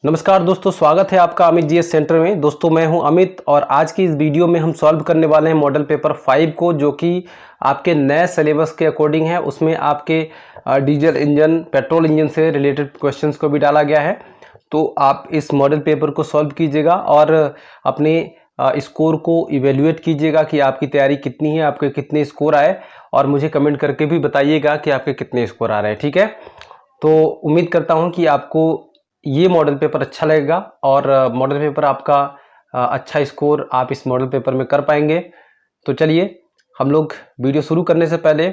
नमस्कार दोस्तों, स्वागत है आपका अमित जीएस सेंटर में। दोस्तों मैं हूं अमित और आज की इस वीडियो में हम सॉल्व करने वाले हैं मॉडल पेपर 5 को, जो कि आपके नए सिलेबस के अकॉर्डिंग है। उसमें आपके डीजल इंजन, पेट्रोल इंजन से रिलेटेड क्वेश्चंस को भी डाला गया है। तो आप इस मॉडल पेपर को सॉल्व कीजिएगा और अपने स्कोर को इवेल्युएट कीजिएगा कि आपकी तैयारी कितनी है, आपके कितने स्कोर आए, और मुझे कमेंट करके भी बताइएगा कि आपके कितने स्कोर आ रहे हैं। ठीक है, तो उम्मीद करता हूँ कि आपको ये मॉडल पेपर अच्छा लगेगा और मॉडल पेपर आपका अच्छा स्कोर आप इस मॉडल पेपर में कर पाएंगे। तो चलिए हम लोग वीडियो शुरू करने से पहले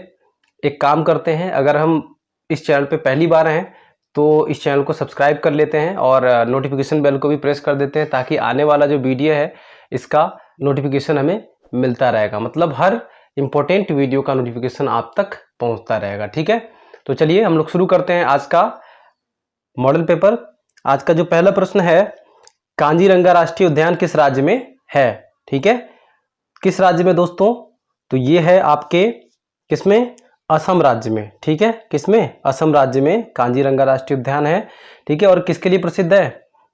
एक काम करते हैं। अगर हम इस चैनल पे पहली बार हैं तो इस चैनल को सब्सक्राइब कर लेते हैं और नोटिफिकेशन बेल को भी प्रेस कर देते हैं, ताकि आने वाला जो वीडियो है इसका नोटिफिकेशन हमें मिलता रहेगा। मतलब हर इम्पोर्टेंट वीडियो का नोटिफिकेशन आप तक पहुँचता रहेगा। ठीक है, तो चलिए हम लोग शुरू करते हैं आज का मॉडल पेपर। आज का जो पहला प्रश्न है, कांजीरंगा राष्ट्रीय उद्यान किस राज्य में है? ठीक है, किस राज्य में दोस्तों? तो ये है आपके किसमें? असम राज्य में। ठीक है, किसमें? असम राज्य में कांजीरंगा राष्ट्रीय उद्यान है। ठीक है, और किसके लिए प्रसिद्ध है?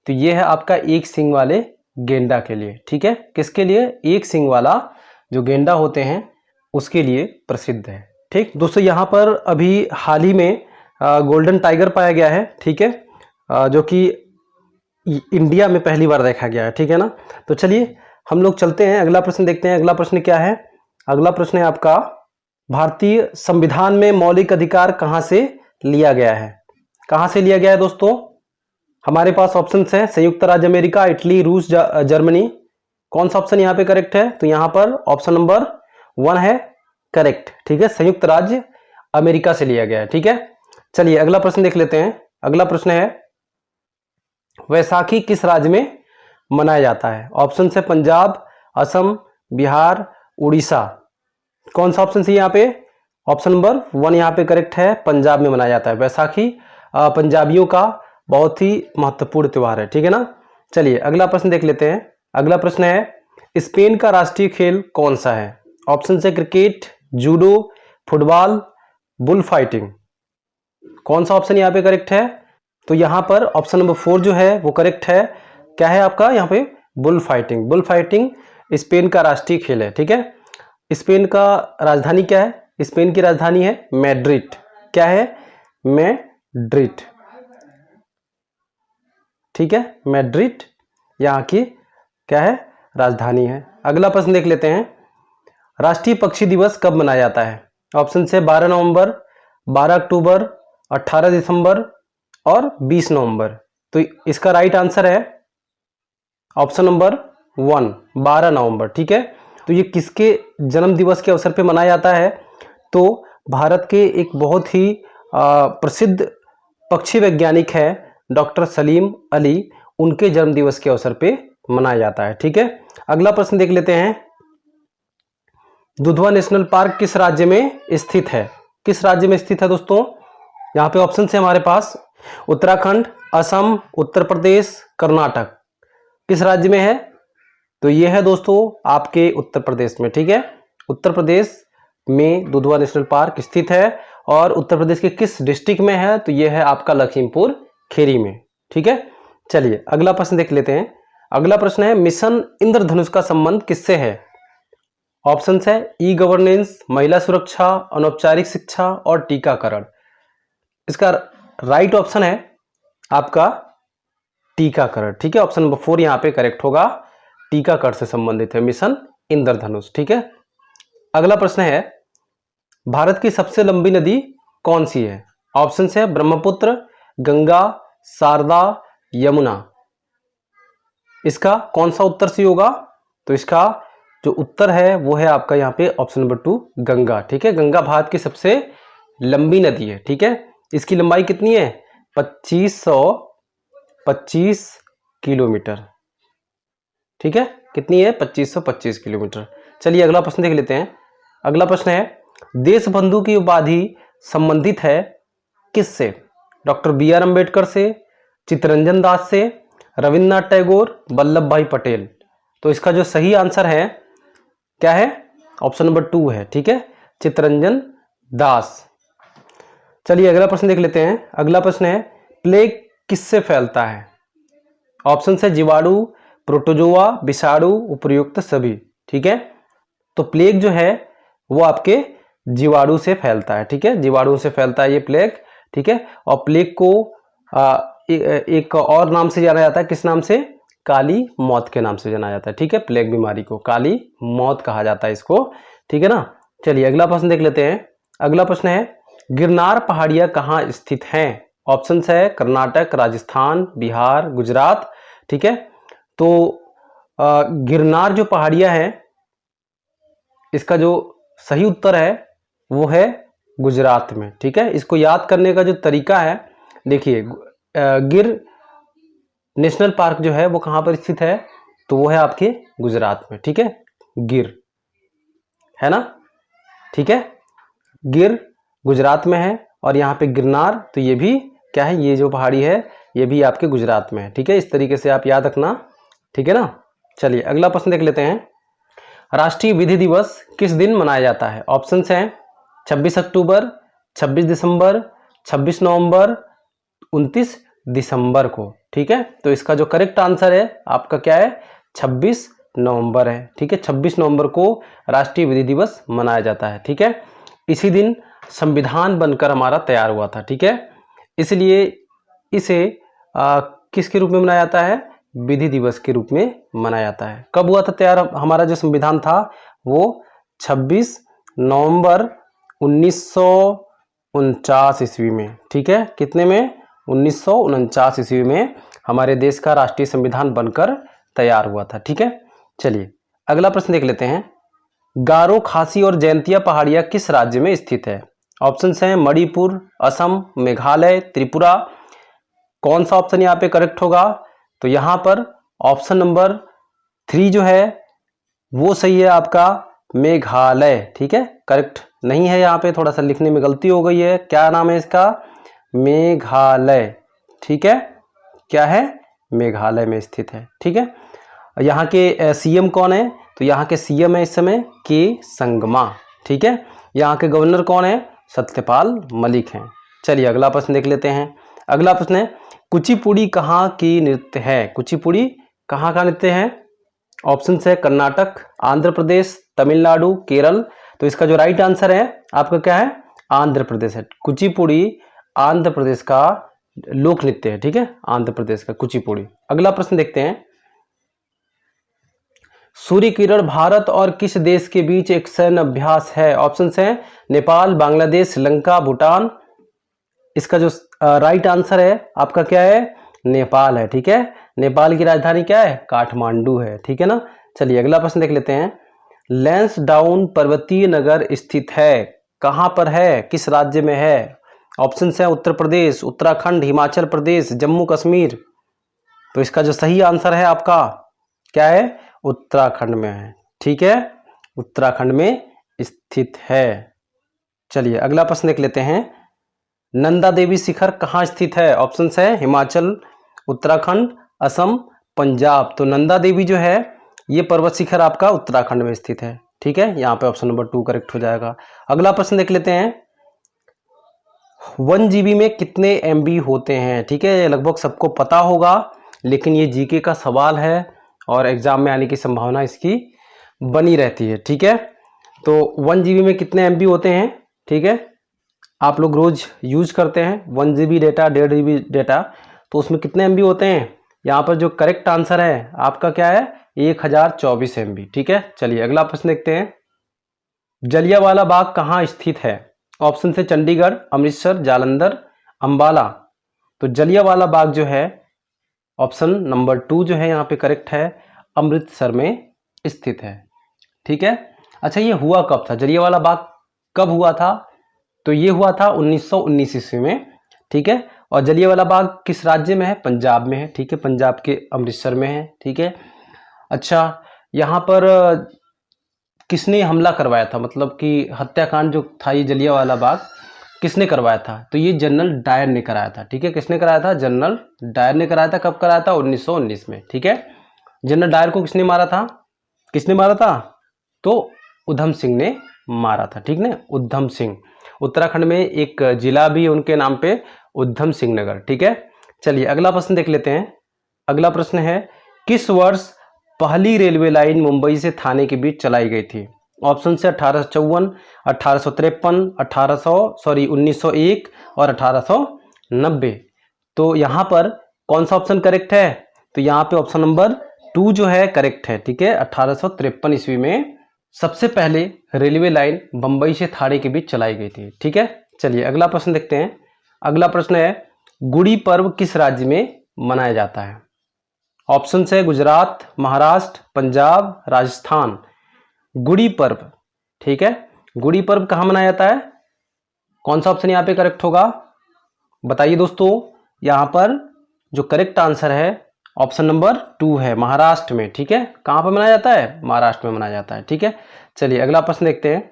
तो ये है आपका एक सींग वाले गेंडा के लिए। ठीक है, किसके लिए? एक सींग वाला जो गेंडा होते हैं उसके लिए प्रसिद्ध है। ठीक दोस्तों, यहाँ पर अभी हाल ही में गोल्डन टाइगर पाया गया है। ठीक है, जो कि इंडिया में पहली बार देखा गया है। ठीक है ना, तो चलिए हम लोग चलते हैं, अगला प्रश्न देखते हैं। अगला प्रश्न क्या है? अगला प्रश्न है आपका, भारतीय संविधान में मौलिक अधिकार कहां से लिया गया है? कहां से लिया गया है दोस्तों? हमारे पास ऑप्शन है संयुक्त राज्य अमेरिका, इटली, रूस, जर्मनी। कौन सा ऑप्शन यहाँ पे करेक्ट है? तो यहाँ पर ऑप्शन नंबर 1 है करेक्ट। ठीक है, संयुक्त राज्य अमेरिका से लिया गया है। ठीक है, चलिए अगला प्रश्न देख लेते हैं। अगला प्रश्न है, वैसाखी किस राज्य में मनाया जाता है? ऑप्शन है पंजाब, असम, बिहार, उड़ीसा। कौन सा ऑप्शन है यहाँ पे? ऑप्शन नंबर 1 यहाँ पे करेक्ट है, पंजाब में मनाया जाता है। वैसाखी पंजाबियों का बहुत ही महत्वपूर्ण त्योहार है। ठीक है ना, चलिए अगला प्रश्न देख लेते हैं। अगला प्रश्न है, स्पेन का राष्ट्रीय खेल कौन सा है? ऑप्शन है cricket, judo, football, bull fighting. कौन सा ऑप्शन यहाँ पे करेक्ट है? तो यहाँ पर ऑप्शन नंबर 4 जो है वो करेक्ट है। क्या है आपका यहाँ पे? Bull fighting. Bull fighting Spain का राष्ट्रीय खेल है। ठीक है, स्पेन का राजधानी क्या है? स्पेन की राजधानी है मैड्रिड। क्या है? मैड्रिड। ठीक है, मैड्रिड यहाँ की क्या है? राजधानी है। अगला प्रश्न देख लेते हैं, राष्ट्रीय पक्षी दिवस कब मनाया जाता है? ऑप्शन से 12 नवंबर, 12 अक्टूबर, 18 दिसंबर और 20 नवंबर। तो इसका राइट आंसर है ऑप्शन नंबर 1, 12 नवंबर। ठीक है, तो ये किसके जन्म दिवस के अवसर पे मनाया जाता है? तो भारत के एक बहुत ही प्रसिद्ध पक्षी वैज्ञानिक है डॉक्टर सलीम अली, उनके जन्म दिवस के अवसर पे मनाया जाता है। ठीक है, अगला प्रश्न देख लेते हैं, दुधवा नेशनल पार्क किस राज्य में स्थित है? किस राज्य में स्थित है दोस्तों? यहाँ पे ऑप्शन है हमारे पास उत्तराखंड, असम, उत्तर प्रदेश, कर्नाटक। किस राज्य में है? तो ये है दोस्तों आपके उत्तर प्रदेश में। ठीक है, उत्तर प्रदेश में दुधवा नेशनल पार्क स्थित है और उत्तर प्रदेश के किस डिस्ट्रिक्ट में है? तो ये है आपका लखीमपुर खीरी में। ठीक है, चलिए अगला प्रश्न देख लेते हैं। अगला प्रश्न है, मिशन इंद्रधनुष का संबंध किससे है? ऑप्शन है ई गवर्नेंस, महिला सुरक्षा, अनौपचारिक शिक्षा और टीकाकरण। इसका राइट ऑप्शन है आपका टीकाकरण। ठीक है, ऑप्शन नंबर 4 यहाँ पे करेक्ट होगा, टीकाकरण से संबंधित है मिशन इंद्रधनुष। ठीक है, अगला प्रश्न है, भारत की सबसे लंबी नदी कौन सी है? ऑप्शन है ब्रह्मपुत्र, गंगा, शारदा, यमुना। इसका कौन सा उत्तर सही होगा? तो इसका जो उत्तर है वो है आपका यहाँ पे ऑप्शन नंबर 2, गंगा। ठीक है, गंगा भारत की सबसे लंबी नदी है। ठीक है, इसकी लंबाई कितनी है? 2525 किलोमीटर। ठीक है, कितनी है? 2525 किलोमीटर। चलिए अगला प्रश्न देख लेते हैं। अगला प्रश्न है, देशबंधु की उपाधि संबंधित है किससे? डॉक्टर बी आर अम्बेडकर से, चित्तरंजन दास से, रविन्द्रनाथ टैगोर, वल्लभ भाई पटेल। तो इसका जो सही आंसर है क्या है? ऑप्शन नंबर 2 है। ठीक है, चित्तरंजन दास। चलिए अगला प्रश्न देख लेते हैं। अगला प्रश्न है, प्लेग किससे फैलता है? ऑप्शन है जीवाणु, प्रोटोजोआ, विषाणु, उपयुक्त सभी। ठीक है, तो प्लेग जो है वो आपके जीवाणु से फैलता है। ठीक है, जीवाणु से फैलता है ये प्लेग। ठीक है, और प्लेग को एक और नाम से जाना जाता है, किस नाम से? काली मौत के नाम से जाना जाता है। ठीक है, प्लेग बीमारी को काली मौत कहा जाता है इसको। ठीक है ना। चलिए अगला प्रश्न देख लेते हैं। अगला प्रश्न है गिरनार पहाड़ियां कहाँ स्थित हैं? ऑप्शन है कर्नाटक, राजस्थान, बिहार, गुजरात। ठीक है, तो गिरनार जो पहाड़ियां हैं इसका जो सही उत्तर है वो है गुजरात में। ठीक है, इसको याद करने का जो तरीका है, देखिए गिर नेशनल पार्क जो है वो कहाँ पर स्थित है? तो वो है आपके गुजरात में। ठीक है, गिर है ना। ठीक है, गिर गुजरात में है और यहाँ पे गिरनार, तो ये भी क्या है? ये जो पहाड़ी है ये भी आपके गुजरात में है। ठीक है, इस तरीके से आप याद रखना। ठीक है ना। चलिए अगला प्रश्न देख लेते हैं। राष्ट्रीय विधि दिवस किस दिन मनाया जाता है? ऑप्शन हैं 26 अक्टूबर, 26 दिसंबर, 26 नवंबर, 29 दिसंबर को। ठीक है, तो इसका जो करेक्ट आंसर है आपका क्या है? 26 नवंबर है। ठीक है, 26 नवंबर को राष्ट्रीय विधि दिवस मनाया जाता है। ठीक है, इसी दिन संविधान बनकर हमारा तैयार हुआ था। ठीक है, इसलिए इसे किसके रूप में मनाया जाता है? विधि दिवस के रूप में मनाया जाता है। कब हुआ था तैयार हमारा जो संविधान था? वो 26 नवंबर 1949 ईस्वी में। ठीक है, कितने में? 1949 ईस्वी में हमारे देश का राष्ट्रीय संविधान बनकर तैयार हुआ था। ठीक है, चलिए अगला प्रश्न देख लेते हैं। गारो, खासी और जयंतिया पहाड़ियां किस राज्य में स्थित है? ऑप्शन हैं मणिपुर, असम, मेघालय, त्रिपुरा। कौन सा ऑप्शन यहाँ पे करेक्ट होगा? तो यहाँ पर ऑप्शन नंबर 3 जो है वो सही है आपका, मेघालय। ठीक है, करेक्ट नहीं है, यहाँ पे थोड़ा सा लिखने में गलती हो गई है। क्या नाम है इसका? मेघालय। ठीक है, क्या है? मेघालय में स्थित है। ठीक है, यहाँ के सीएम कौन है? तो यहाँ के सीएम है इस समय के संगमा। ठीक है, यहाँ के गवर्नर कौन है? सत्यपाल मलिक हैं। चलिए अगला प्रश्न देख लेते हैं। अगला प्रश्न है कुचिपुड़ी कहाँ की नृत्य है? कुचिपुड़ी कहाँ का नृत्य है? ऑप्शन है कर्नाटक, आंध्र प्रदेश, तमिलनाडु, केरल। तो इसका जो राइट आंसर है आपका क्या है? आंध्र प्रदेश है। कुचिपुड़ी आंध्र प्रदेश का लोक नृत्य है। ठीक है, आंध्र प्रदेश का कुचिपुड़ी। अगला प्रश्न देखते हैं। सूर्य किरण भारत और किस देश के बीच एक सैन्य अभ्यास है? ऑप्शन है नेपाल, बांग्लादेश, श्रीलंका, भूटान। इसका जो राइट आंसर है आपका क्या है? नेपाल है। ठीक है, नेपाल की राजधानी क्या है? काठमांडू है। ठीक है ना। चलिए अगला प्रश्न देख लेते हैं। लैंसडाउन पर्वतीय नगर स्थित है, कहां पर है? किस राज्य में है? ऑप्शन है उत्तर प्रदेश, उत्तराखंड, हिमाचल प्रदेश, जम्मू कश्मीर। तो इसका जो सही आंसर है आपका क्या है? उत्तराखंड में है। ठीक है, उत्तराखंड में स्थित है। चलिए अगला प्रश्न देख लेते हैं। नंदा देवी शिखर कहाँ स्थित है? ऑप्शन है हिमाचल, उत्तराखंड, असम, पंजाब। तो नंदा देवी जो है ये पर्वत शिखर आपका उत्तराखंड में स्थित है। ठीक है, यहाँ पे ऑप्शन नंबर 2 करेक्ट हो जाएगा। अगला प्रश्न देख लेते हैं। 1 GB में कितने MB होते हैं? ठीक है, लगभग सबको पता होगा, लेकिन ये जीके का सवाल है और एग्जाम में आने की संभावना इसकी बनी रहती है। ठीक है, तो 1 GB में कितने MB होते हैं? ठीक है, आप लोग रोज यूज करते हैं 1 GB डेटा, 1.5 GB डेटा, तो उसमें कितने MB होते हैं? यहाँ पर जो करेक्ट आंसर है आपका क्या है? 1024 MB। ठीक है, चलिए अगला प्रश्न देखते हैं। जलियांवाला बाग कहाँ स्थित है? ऑप्शन से चंडीगढ़, अमृतसर, जालंधर, अंबाला। तो जलियांवाला बाग जो है ऑप्शन नंबर 2 जो है यहाँ पे करेक्ट है, अमृतसर में स्थित है। ठीक है, अच्छा ये हुआ कब था? जलियांवाला बाग कब हुआ था? तो ये हुआ था 1919 ईस्वी में। ठीक है, और जलियांवाला बाग किस राज्य में है? पंजाब में है। ठीक है, पंजाब के अमृतसर में है। ठीक है, अच्छा यहाँ पर किसने हमला करवाया था, मतलब कि हत्याकांड जो था ये जलियांवाला बाग किसने करवाया था? तो ये जनरल डायर ने कराया था। ठीक है, किसने कराया था? जनरल डायर ने कराया था। कब कराया था? 1919 में। ठीक है, जनरल डायर को किसने मारा था? किसने मारा था? तो उधम सिंह ने मारा था। ठीक ना, उधम सिंह। उत्तराखंड में एक जिला भी उनके नाम पे, उधम सिंह नगर। ठीक है, चलिए अगला प्रश्न देख लेते हैं। अगला प्रश्न है, किस वर्ष पहली रेलवे लाइन मुंबई से थाने के बीच चलाई गई थी? ऑप्शन से 1854, 1853, 1901 और 1890। तो यहाँ पर कौन सा ऑप्शन करेक्ट है? तो यहाँ पे ऑप्शन नंबर 2 जो है करेक्ट है। ठीक है, 1853 ईस्वी में सबसे पहले रेलवे लाइन बंबई से थाने के बीच चलाई गई थी। ठीक है, चलिए अगला प्रश्न देखते हैं। अगला प्रश्न है, गुड़ी पर्व किस राज्य में मनाया जाता है? ऑप्शन है गुजरात, महाराष्ट्र, पंजाब, राजस्थान। गुड़ी पर्व, ठीक है, गुड़ी पर्व कहाँ मनाया जाता है? कौन सा ऑप्शन यहाँ पे करेक्ट होगा बताइए दोस्तों। यहाँ पर जो करेक्ट आंसर है ऑप्शन नंबर 2 है, महाराष्ट्र में। ठीक है, कहाँ पर मनाया जाता है? महाराष्ट्र में मनाया जाता है। ठीक है, चलिए अगला प्रश्न देखते हैं।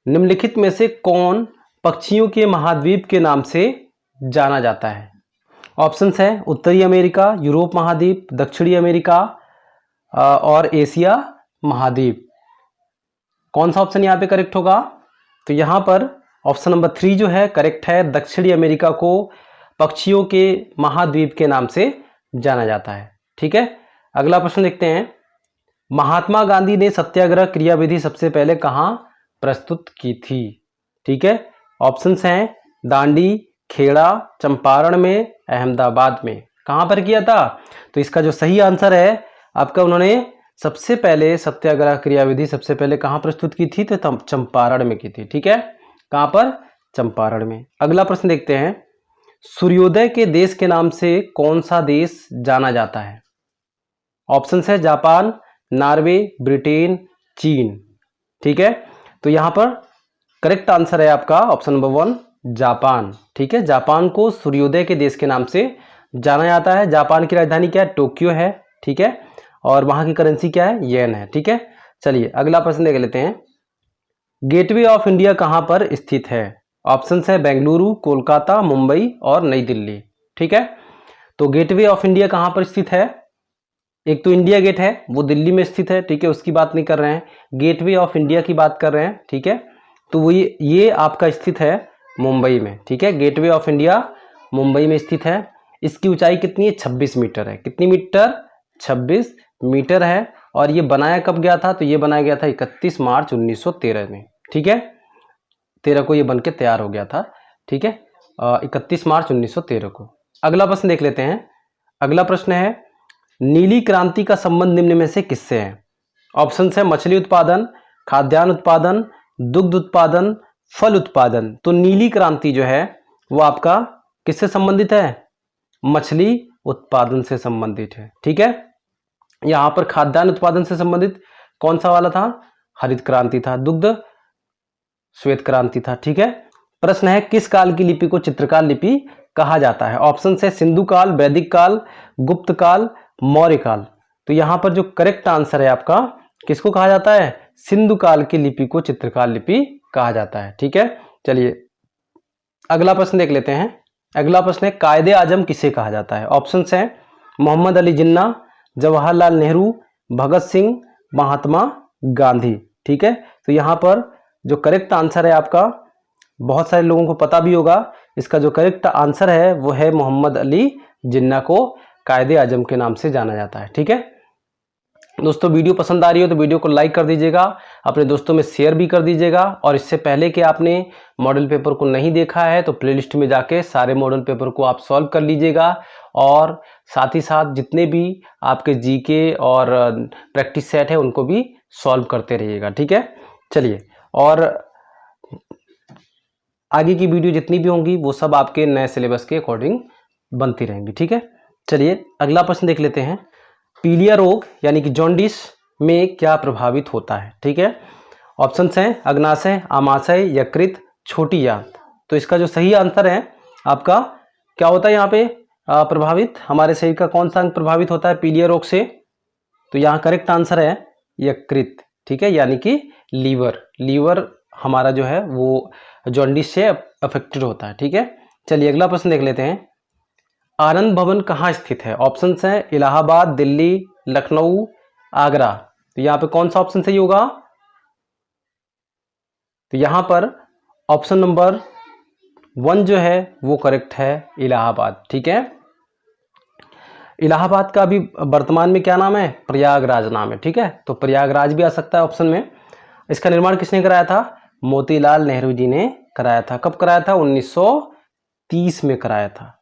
निम्नलिखित में से कौन पक्षियों के महाद्वीप के नाम से जाना जाता है? ऑप्शंस है उत्तरी अमेरिका, यूरोप महाद्वीप, दक्षिणी अमेरिका और एशिया महाद्वीप। कौन सा ऑप्शन यहाँ पे करेक्ट होगा? तो यहाँ पर ऑप्शन नंबर 3 जो है करेक्ट है। दक्षिणी अमेरिका को पक्षियों के महाद्वीप के नाम से जाना जाता है। ठीक है, अगला प्रश्न देखते हैं। महात्मा गांधी ने सत्याग्रह क्रियाविधि सबसे पहले कहाँ प्रस्तुत की थी? ठीक है, ऑप्शंस हैं दांडी, खेड़ा, चंपारण में, अहमदाबाद में। कहाँ पर किया था? तो इसका जो सही आंसर है आपका, उन्होंने सबसे पहले सत्याग्रह क्रियाविधि सबसे पहले कहाँ प्रस्तुत की थी? तो चंपारण में की थी। ठीक है, कहाँ पर? चंपारण में। अगला प्रश्न देखते हैं। सूर्योदय के देश के नाम से कौन सा देश जाना जाता है? ऑप्शन है जापान, नॉर्वे, ब्रिटेन, चीन। ठीक है, तो यहाँ पर करेक्ट आंसर है आपका ऑप्शन नंबर 1 जापान। ठीक है, जापान को सूर्योदय के देश के नाम से जाना जाता है। जापान की राजधानी क्या है? टोक्यो है। ठीक है, और वहां की करेंसी क्या है? येन है। ठीक है, चलिए अगला प्रश्न देख लेते हैं। गेटवे ऑफ इंडिया कहां पर स्थित है? ऑप्शन है बेंगलुरु, कोलकाता, मुंबई और नई दिल्ली। ठीक है, तो गेटवे ऑफ इंडिया कहां पर स्थित है? एक तो इंडिया गेट है, वो दिल्ली में स्थित है। ठीक है, उसकी बात नहीं कर रहे हैं, गेटवे ऑफ इंडिया की बात कर रहे हैं। ठीक है, तो वो ये आपका स्थित है मुंबई में। ठीक है, गेटवे ऑफ इंडिया मुंबई में स्थित है। इसकी ऊंचाई कितनी है? 26 मीटर है। कितनी मीटर? 26 मीटर है। और ये बनाया कब गया था? तो ये बनाया गया था 31 मार्च 1913 में। ठीक है, 13 को ये बन के तैयार हो गया था। ठीक है, 31 मार्च 1913 को। अगला प्रश्न देख लेते हैं। अगला प्रश्न है, नीली क्रांति का संबंध निम्न में से किससे है? ऑप्शन है मछली उत्पादन, खाद्यान्न उत्पादन, दुग्ध उत्पादन, फल उत्पादन। तो नीली क्रांति जो है वो आपका किससे संबंधित है? मछली उत्पादन से संबंधित है। ठीक है, यहां पर खाद्यान्न उत्पादन से संबंधित कौन सा वाला था? हरित क्रांति था। दुग्ध श्वेत क्रांति था। ठीक है, प्रश्न है किस काल की लिपि को चित्रकार लिपि कहा जाता है? ऑप्शन है सिंधु काल, वैदिक काल, गुप्त काल, मौर्य काल। तो यहां पर जो करेक्ट आंसर है आपका, किसको कहा जाता है? सिंधु काल की लिपि को चित्रकार लिपि कहा जाता है। ठीक है, चलिए अगला प्रश्न देख लेते हैं। अगला प्रश्न है, कायदे आजम किसे कहा जाता है? ऑप्शन है मोहम्मद अली जिन्ना, जवाहरलाल नेहरू, भगत सिंह, महात्मा गांधी। ठीक है, तो यहां पर जो करेक्ट आंसर है आपका, बहुत सारे लोगों को पता भी होगा, इसका जो करेक्ट आंसर है वो है मोहम्मद अली जिन्ना को कायदे आजम के नाम से जाना जाता है। ठीक है दोस्तों, वीडियो पसंद आ रही हो तो वीडियो को लाइक कर दीजिएगा, अपने दोस्तों में शेयर भी कर दीजिएगा। और इससे पहले कि आपने मॉडल पेपर को नहीं देखा है तो प्लेलिस्ट में जाके सारे मॉडल पेपर को आप सॉल्व कर लीजिएगा। और साथ ही साथ जितने भी आपके जीके और प्रैक्टिस सेट है उनको भी सॉल्व करते रहिएगा। ठीक है, चलिए, और आगे की वीडियो जितनी भी होंगी वो सब आपके नए सिलेबस के अकॉर्डिंग बनती रहेंगी। ठीक है, चलिए अगला प्रश्न देख लेते हैं। पीलिया रोग यानी कि जॉन्डिस में क्या प्रभावित होता है? ठीक है, ऑप्शन हैं अग्नाशय, आमाशय, यकृत, छोटी आंत। तो इसका जो सही आंसर है आपका, क्या होता है यहाँ पे प्रभावित? हमारे शरीर का कौन सा अंग प्रभावित होता है पीलिया रोग से? तो यहाँ करेक्ट आंसर है यकृत। ठीक है, यानी कि लीवर। लीवर हमारा जो है वो जॉन्डिस से अफेक्टेड होता है। ठीक है, चलिए अगला प्रश्न देख लेते हैं। आनंद भवन कहाँ स्थित है? ऑप्शन है इलाहाबाद, दिल्ली, लखनऊ, आगरा। तो यहाँ पे कौन सा ऑप्शन सही होगा? तो यहाँ पर ऑप्शन नंबर 1 जो है वो करेक्ट है, इलाहाबाद। ठीक है, इलाहाबाद का भी वर्तमान में क्या नाम है? प्रयागराज नाम है। ठीक है, तो प्रयागराज भी आ सकता है ऑप्शन में। इसका निर्माण किसने कराया था? मोतीलाल नेहरू जी ने कराया था। कब कराया था? 1930 में कराया था।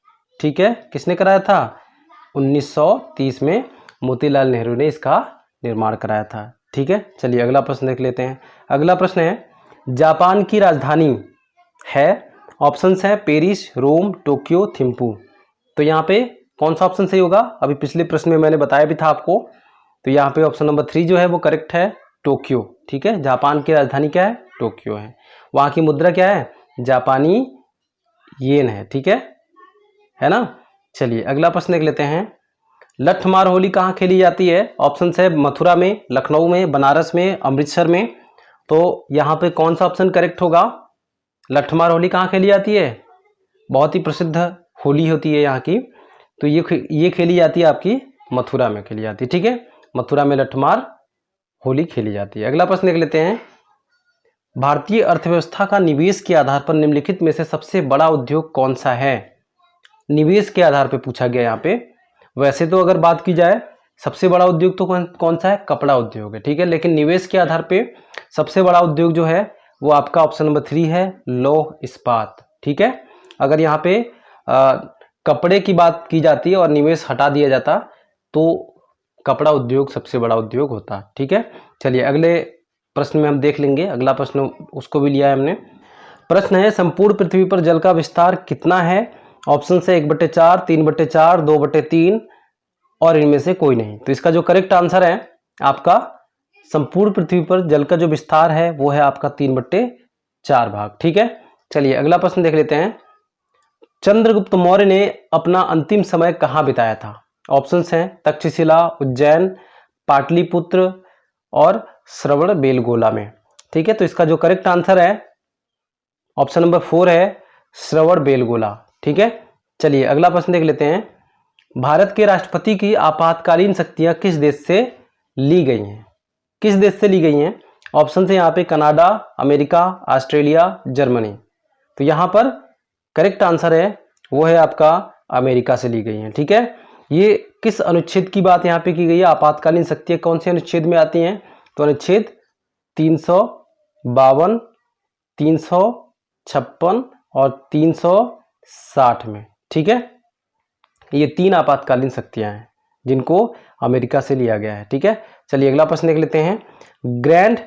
ठीक है, किसने कराया था? 1930 में मोतीलाल नेहरू ने इसका निर्माण कराया था। ठीक है, चलिए अगला प्रश्न देख लेते हैं। अगला प्रश्न है, जापान की राजधानी है, ऑप्शंस है पेरिस, रोम, टोक्यो, थिम्पू। तो यहाँ पे कौन सा ऑप्शन सही होगा? अभी पिछले प्रश्न में मैंने बताया भी था आपको। तो यहाँ पे ऑप्शन नंबर 3 जो है वो करेक्ट है, टोक्यो। ठीक है, जापान की राजधानी क्या है? टोक्यो है। वहाँ की मुद्रा क्या है? जापानी येन है। ठीक है ना। चलिए अगला प्रश्न देख लेते हैं। लठमार होली कहाँ खेली जाती है? ऑप्शन है मथुरा में, लखनऊ में, बनारस में, अमृतसर में। तो यहाँ पे कौन सा ऑप्शन करेक्ट होगा? लठमार होली कहाँ खेली जाती है? बहुत ही प्रसिद्ध होली होती है यहाँ की। तो ये खेली जाती है आपकी मथुरा में खेली जाती है। ठीक है, मथुरा में लठमार होली खेली जाती है। अगला प्रश्न देख लेते हैं। भारतीय अर्थव्यवस्था का निवेश के आधार पर निम्नलिखित में से सबसे बड़ा उद्योग कौन सा है? निवेश के आधार पर पूछा गया यहाँ पे। वैसे तो अगर बात की जाए सबसे बड़ा उद्योग तो कौन सा है? कपड़ा उद्योग है। ठीक है, लेकिन निवेश के आधार पे सबसे बड़ा उद्योग जो है वो आपका ऑप्शन नंबर 3 है, लौह इस्पात। ठीक है, अगर यहाँ पे कपड़े की बात की जाती है और निवेश हटा दिया जाता तो कपड़ा उद्योग सबसे बड़ा उद्योग होता। ठीक है, चलिए अगले प्रश्न में हम देख लेंगे। अगला प्रश्न उसको भी लिया है हमने। प्रश्न है, संपूर्ण पृथ्वी पर जल का विस्तार कितना है? ऑप्शन से 1/4, 3/4, 2/3 और इनमें से कोई नहीं। तो इसका जो करेक्ट आंसर है आपका, संपूर्ण पृथ्वी पर जल का जो विस्तार है वो है आपका 3/4 भाग। ठीक है, चलिए अगला प्रश्न देख लेते हैं। चंद्रगुप्त मौर्य ने अपना अंतिम समय कहाँ बिताया था? ऑप्शंस हैं तक्षशिला, उज्जैन, पाटलिपुत्र और श्रवण बेलगोला में। ठीक है, तो इसका जो करेक्ट आंसर है ऑप्शन नंबर 4 है, श्रवण बेलगोला। ठीक है, चलिए अगला प्रश्न देख लेते हैं। भारत के राष्ट्रपति की आपातकालीन शक्तियां किस देश से ली गई हैं? किस देश से ली गई हैं? ऑप्शन है यहाँ पे कनाडा, अमेरिका, ऑस्ट्रेलिया, जर्मनी। तो यहाँ पर करेक्ट आंसर है वो है आपका अमेरिका से ली गई हैं। ठीक है, ये किस अनुच्छेद की बात यहाँ पे की गई है? आपातकालीन शक्तियां कौन से अनुच्छेद में आती हैं? तो अनुच्छेद 352, 356 और 360 में। ठीक है, ये 3 आपातकालीन शक्तियां हैं जिनको अमेरिका से लिया गया है। ठीक है, चलिए अगला प्रश्न देख लेते हैं। ग्रैंड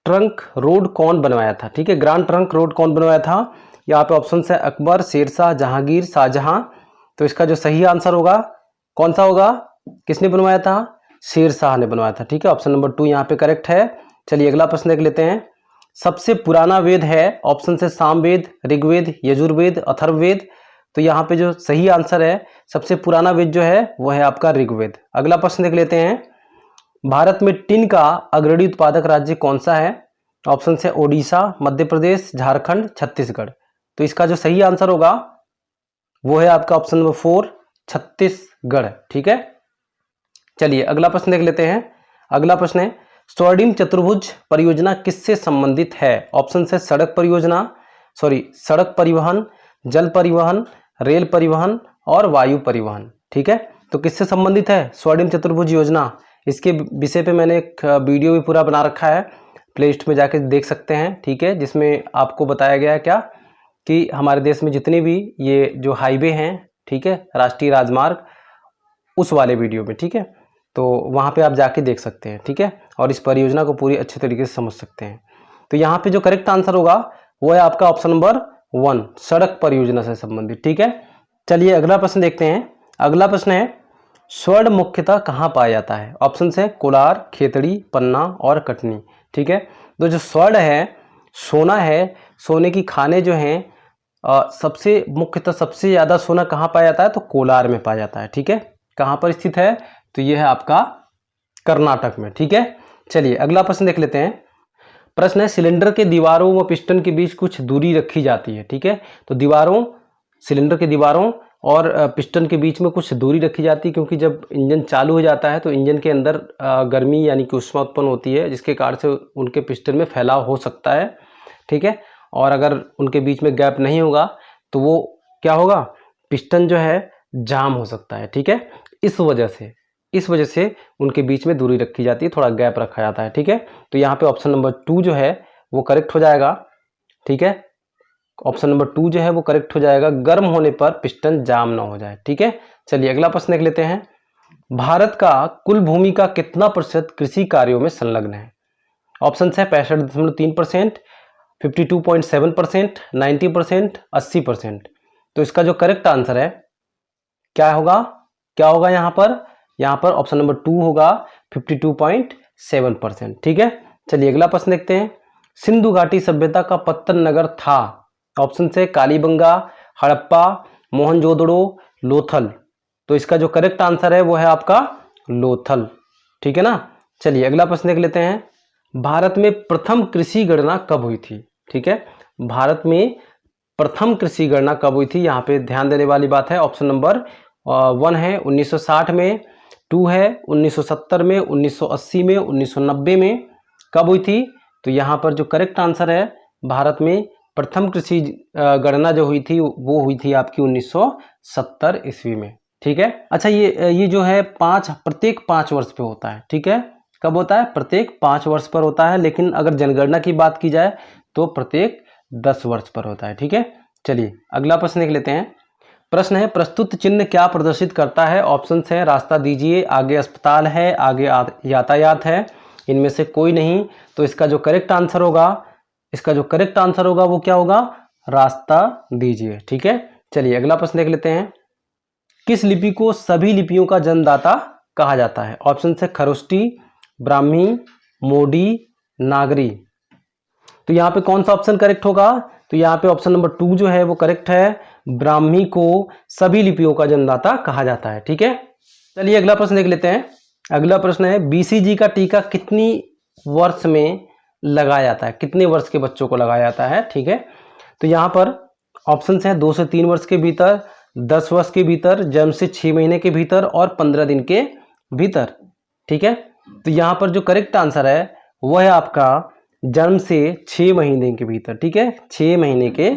ट्रंक रोड कौन बनवाया था? ठीक है, ग्रैंड ट्रंक रोड कौन बनवाया था? यहाँ पे ऑप्शन है अकबर, शेरशाह, जहांगीर, शाहजहां। तो इसका जो सही आंसर होगा कौन सा होगा? किसने बनवाया था? शेरशाह ने बनवाया था। ठीक है, ऑप्शन नंबर 2 यहाँ पे करेक्ट है। चलिए अगला प्रश्न देख लेते हैं। सबसे पुराना वेद है, ऑप्शन से सामवेद, ऋग्वेद, यजुर्वेद, अथर्ववेद। तो यहाँ पे जो सही आंसर है, सबसे पुराना वेद जो है वो है आपका ऋग्वेद। अगला प्रश्न देख लेते हैं। भारत में टिन का अग्रणी उत्पादक राज्य कौन सा है? ऑप्शन है ओडिशा, मध्य प्रदेश, झारखंड, छत्तीसगढ़। तो इसका जो सही आंसर होगा वो है आपका ऑप्शन नंबर 4, छत्तीसगढ़। ठीक है, चलिए अगला प्रश्न देख लेते हैं। अगला प्रश्न है, स्वर्णिम चतुर्भुज परियोजना किससे संबंधित है? ऑप्शन है सड़क परिवहन, जल परिवहन, रेल परिवहन और वायु परिवहन। ठीक है, तो किससे संबंधित है स्वर्णिम चतुर्भुज योजना? इसके विषय पे मैंने एक वीडियो भी पूरा बना रखा है, प्लेलिस्ट में जाके देख सकते हैं। ठीक है, जिसमें आपको बताया गया है क्या कि हमारे देश में जितने भी ये जो हाईवे हैं, ठीक है, राष्ट्रीय राजमार्ग, उस वाले वीडियो में। ठीक है, तो वहाँ पे आप जाके देख सकते हैं। ठीक है, और इस परियोजना को पूरी अच्छे तरीके से समझ सकते हैं। तो यहाँ पे जो करेक्ट आंसर होगा वो है आपका ऑप्शन नंबर 1, सड़क परियोजना से संबंधित। ठीक है, चलिए अगला प्रश्न देखते हैं। अगला प्रश्न है, स्वर्ण मुख्यतः कहाँ पाया जाता है? ऑप्शन है कोलार, खेतड़ी, पन्ना और कटनी। ठीक है, तो जो स्वर्ण है, सोना है, सोने की खाने जो हैं, सबसे मुख्यतः सबसे ज़्यादा सोना कहाँ पाया जाता है? तो कोलार में पाया जाता है। ठीक है, कहाँ पर स्थित है? तो यह है आपका कर्नाटक में। ठीक है, चलिए अगला प्रश्न देख लेते हैं। प्रश्न है, सिलेंडर के दीवारों व पिस्टन के बीच कुछ दूरी रखी जाती है। ठीक है, तो सिलेंडर के दीवारों और पिस्टन के बीच में कुछ दूरी रखी जाती है, क्योंकि जब इंजन चालू हो जाता है तो इंजन के अंदर गर्मी यानी कि ऊष्मा उत्पन्न होती है, जिसके कारण से उनके पिस्टन में फैलाव हो सकता है। ठीक है, और अगर उनके बीच में गैप नहीं होगा तो वो क्या होगा? पिस्टन जो है जाम हो सकता है। ठीक है, इस वजह से उनके बीच में दूरी रखी जाती है, थोड़ा गैप रखा जाता है। ठीक है, तो यहाँ पे ऑप्शन नंबर 2 जो है वो करेक्ट हो जाएगा। ठीक है, ऑप्शन नंबर 2 जो है वो करेक्ट हो जाएगा, गर्म होने पर पिस्टन जाम ना हो जाए। ठीक है, चलिए अगला प्रश्न देख लेते हैं। भारत का कुल भूमि का कितना प्रतिशत कृषि कार्यों में संलग्न है? ऑप्शन है 65.3%, 52.7%, 90%, 80%। तो इसका जो करेक्ट आंसर है क्या होगा यहाँ पर ऑप्शन नंबर 2 होगा 52.7%। ठीक है, चलिए अगला प्रश्न देखते हैं। सिंधु घाटी सभ्यता का पत्तन नगर था? ऑप्शन से कालीबंगा, हड़प्पा, मोहनजोदड़ो, लोथल। तो इसका जो करेक्ट आंसर है वो है आपका लोथल। ठीक है ना, चलिए अगला प्रश्न देख लेते हैं। भारत में प्रथम कृषि गणना कब हुई थी? ठीक है, भारत में प्रथम कृषि गणना कब हुई थी? यहाँ पे ध्यान देने वाली बात है। ऑप्शन नंबर 1 है 1960 में, 2 है 1970 में, 1980 में, 1990 में। कब हुई थी? तो यहाँ पर जो करेक्ट आंसर है, भारत में प्रथम कृषि गणना जो हुई थी वो हुई थी आपकी 1970 ईस्वी में। ठीक है, अच्छा ये जो है प्रत्येक 5 वर्ष पे होता है। ठीक है, कब होता है? प्रत्येक 5 वर्ष पर होता है, लेकिन अगर जनगणना की बात की जाए तो प्रत्येक 10 वर्ष पर होता है। ठीक है, चलिए अगला प्रश्न देख लेते हैं। प्रश्न है, प्रस्तुत चिन्ह क्या प्रदर्शित करता है? ऑप्शन है रास्ता दीजिए, आगे अस्पताल है, आगे यातायात है, इनमें से कोई नहीं। तो इसका जो करेक्ट आंसर होगा वो क्या होगा? रास्ता दीजिए। ठीक है, चलिए अगला प्रश्न देख लेते हैं। किस लिपि को सभी लिपियों का जन्मदाता कहा जाता है? ऑप्शन है खरोष्टी, ब्राह्मी, मोडी, नागरी। तो यहाँ पे कौन सा ऑप्शन करेक्ट होगा? तो यहाँ पे ऑप्शन नंबर 2 जो है वो करेक्ट है, ब्राह्मी को सभी लिपियों का जन्मदाता कहा जाता है। ठीक है, चलिए अगला प्रश्न देख लेते हैं। अगला प्रश्न है, बीसीजी का टीका कितनी वर्ष में लगाया जाता है? कितने वर्ष के बच्चों को लगाया जाता है? ठीक है, तो यहाँ पर ऑप्शन है 2 से 3 वर्ष के भीतर, 10 वर्ष के भीतर, जन्म से 6 महीने के भीतर और 15 दिन के भीतर। ठीक है, तो यहाँ पर जो करेक्ट आंसर है वो है आपका जन्म से 6 महीने के भीतर। ठीक है, 6 महीने के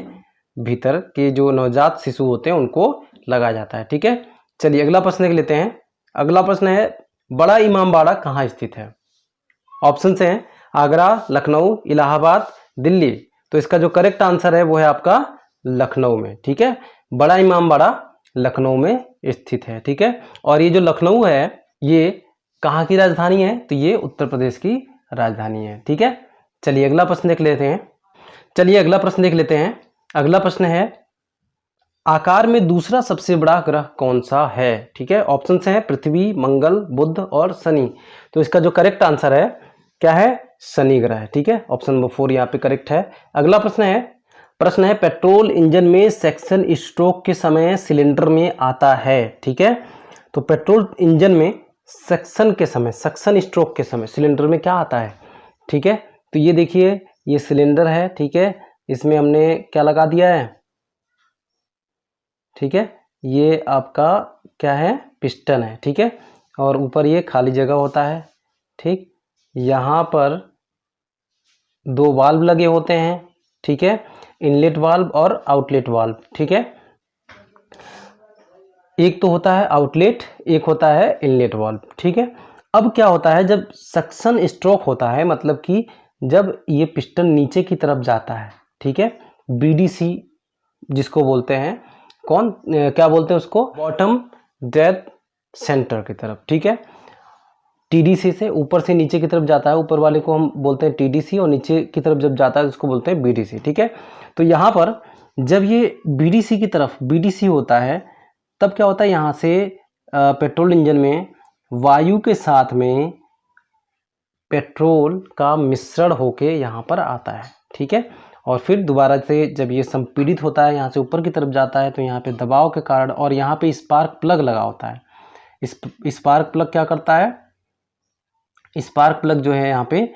भीतर के जो नवजात शिशु होते हैं उनको लगाया जाता है। ठीक है, चलिए अगला प्रश्न देख लेते हैं। अगला प्रश्न है, बड़ा इमामबाड़ा कहाँ स्थित है? ऑप्शन हैं आगरा, लखनऊ, इलाहाबाद, दिल्ली। तो इसका जो करेक्ट आंसर है वो है आपका लखनऊ में। ठीक है, बड़ा इमामबाड़ा लखनऊ में स्थित है। ठीक है, और ये जो लखनऊ है ये कहाँ की राजधानी है? तो ये उत्तर प्रदेश की राजधानी है। ठीक है, चलिए अगला प्रश्न देख लेते हैं। अगला प्रश्न है, आकार में दूसरा सबसे बड़ा ग्रह कौन सा है? ठीक है, ऑप्शन हैं पृथ्वी, मंगल, बुध और शनि। तो इसका जो करेक्ट आंसर है क्या है? शनि ग्रह है। ठीक है, ऑप्शन नंबर 4 यहाँ पे करेक्ट है। अगला प्रश्न है, पेट्रोल इंजन में सेक्शन स्ट्रोक के समय सिलेंडर में आता है। ठीक है, तो पेट्रोल इंजन में सक्शन स्ट्रोक के समय सिलेंडर में क्या आता है? ठीक है, तो ये देखिए ये सिलेंडर है। ठीक है, इसमें हमने क्या लगा दिया है? ठीक है, ये आपका क्या है? पिस्टन है। ठीक है, और ऊपर ये खाली जगह होता है। ठीक, यहाँ पर 2 वाल्व लगे होते हैं। ठीक है, इनलेट वाल्व और आउटलेट वाल्व। ठीक है, एक तो होता है आउटलेट, एक होता है इनलेट वाल्व। ठीक है, अब क्या होता है जब सक्शन स्ट्रोक होता है, मतलब कि जब ये पिस्टन नीचे की तरफ जाता है। ठीक है, बीडीसी जिसको बोलते हैं, क्या बोलते हैं उसको? बॉटम डेप्थ सेंटर की तरफ। ठीक है, टीडीसी से ऊपर से नीचे की तरफ जाता है, ऊपर वाले को हम बोलते हैं टीडीसी और नीचे की तरफ जब जाता है उसको बोलते हैं बीडीसी। ठीक है, तो यहाँ पर जब ये बीडीसी की तरफ बीडीसी होता है तब क्या होता है, यहाँ से पेट्रोल इंजन में वायु के साथ में पेट्रोल का मिश्रण होके यहाँ पर आता है। ठीक है, और फिर दोबारा से जब ये संपीड़ित होता है, यहाँ से ऊपर की तरफ जाता है, तो यहाँ पे दबाव के कारण, और यहाँ पे स्पार्क प्लग लगा होता है। स्पार्क प्लग क्या करता है? स्पार्क प्लग जो है यहाँ पे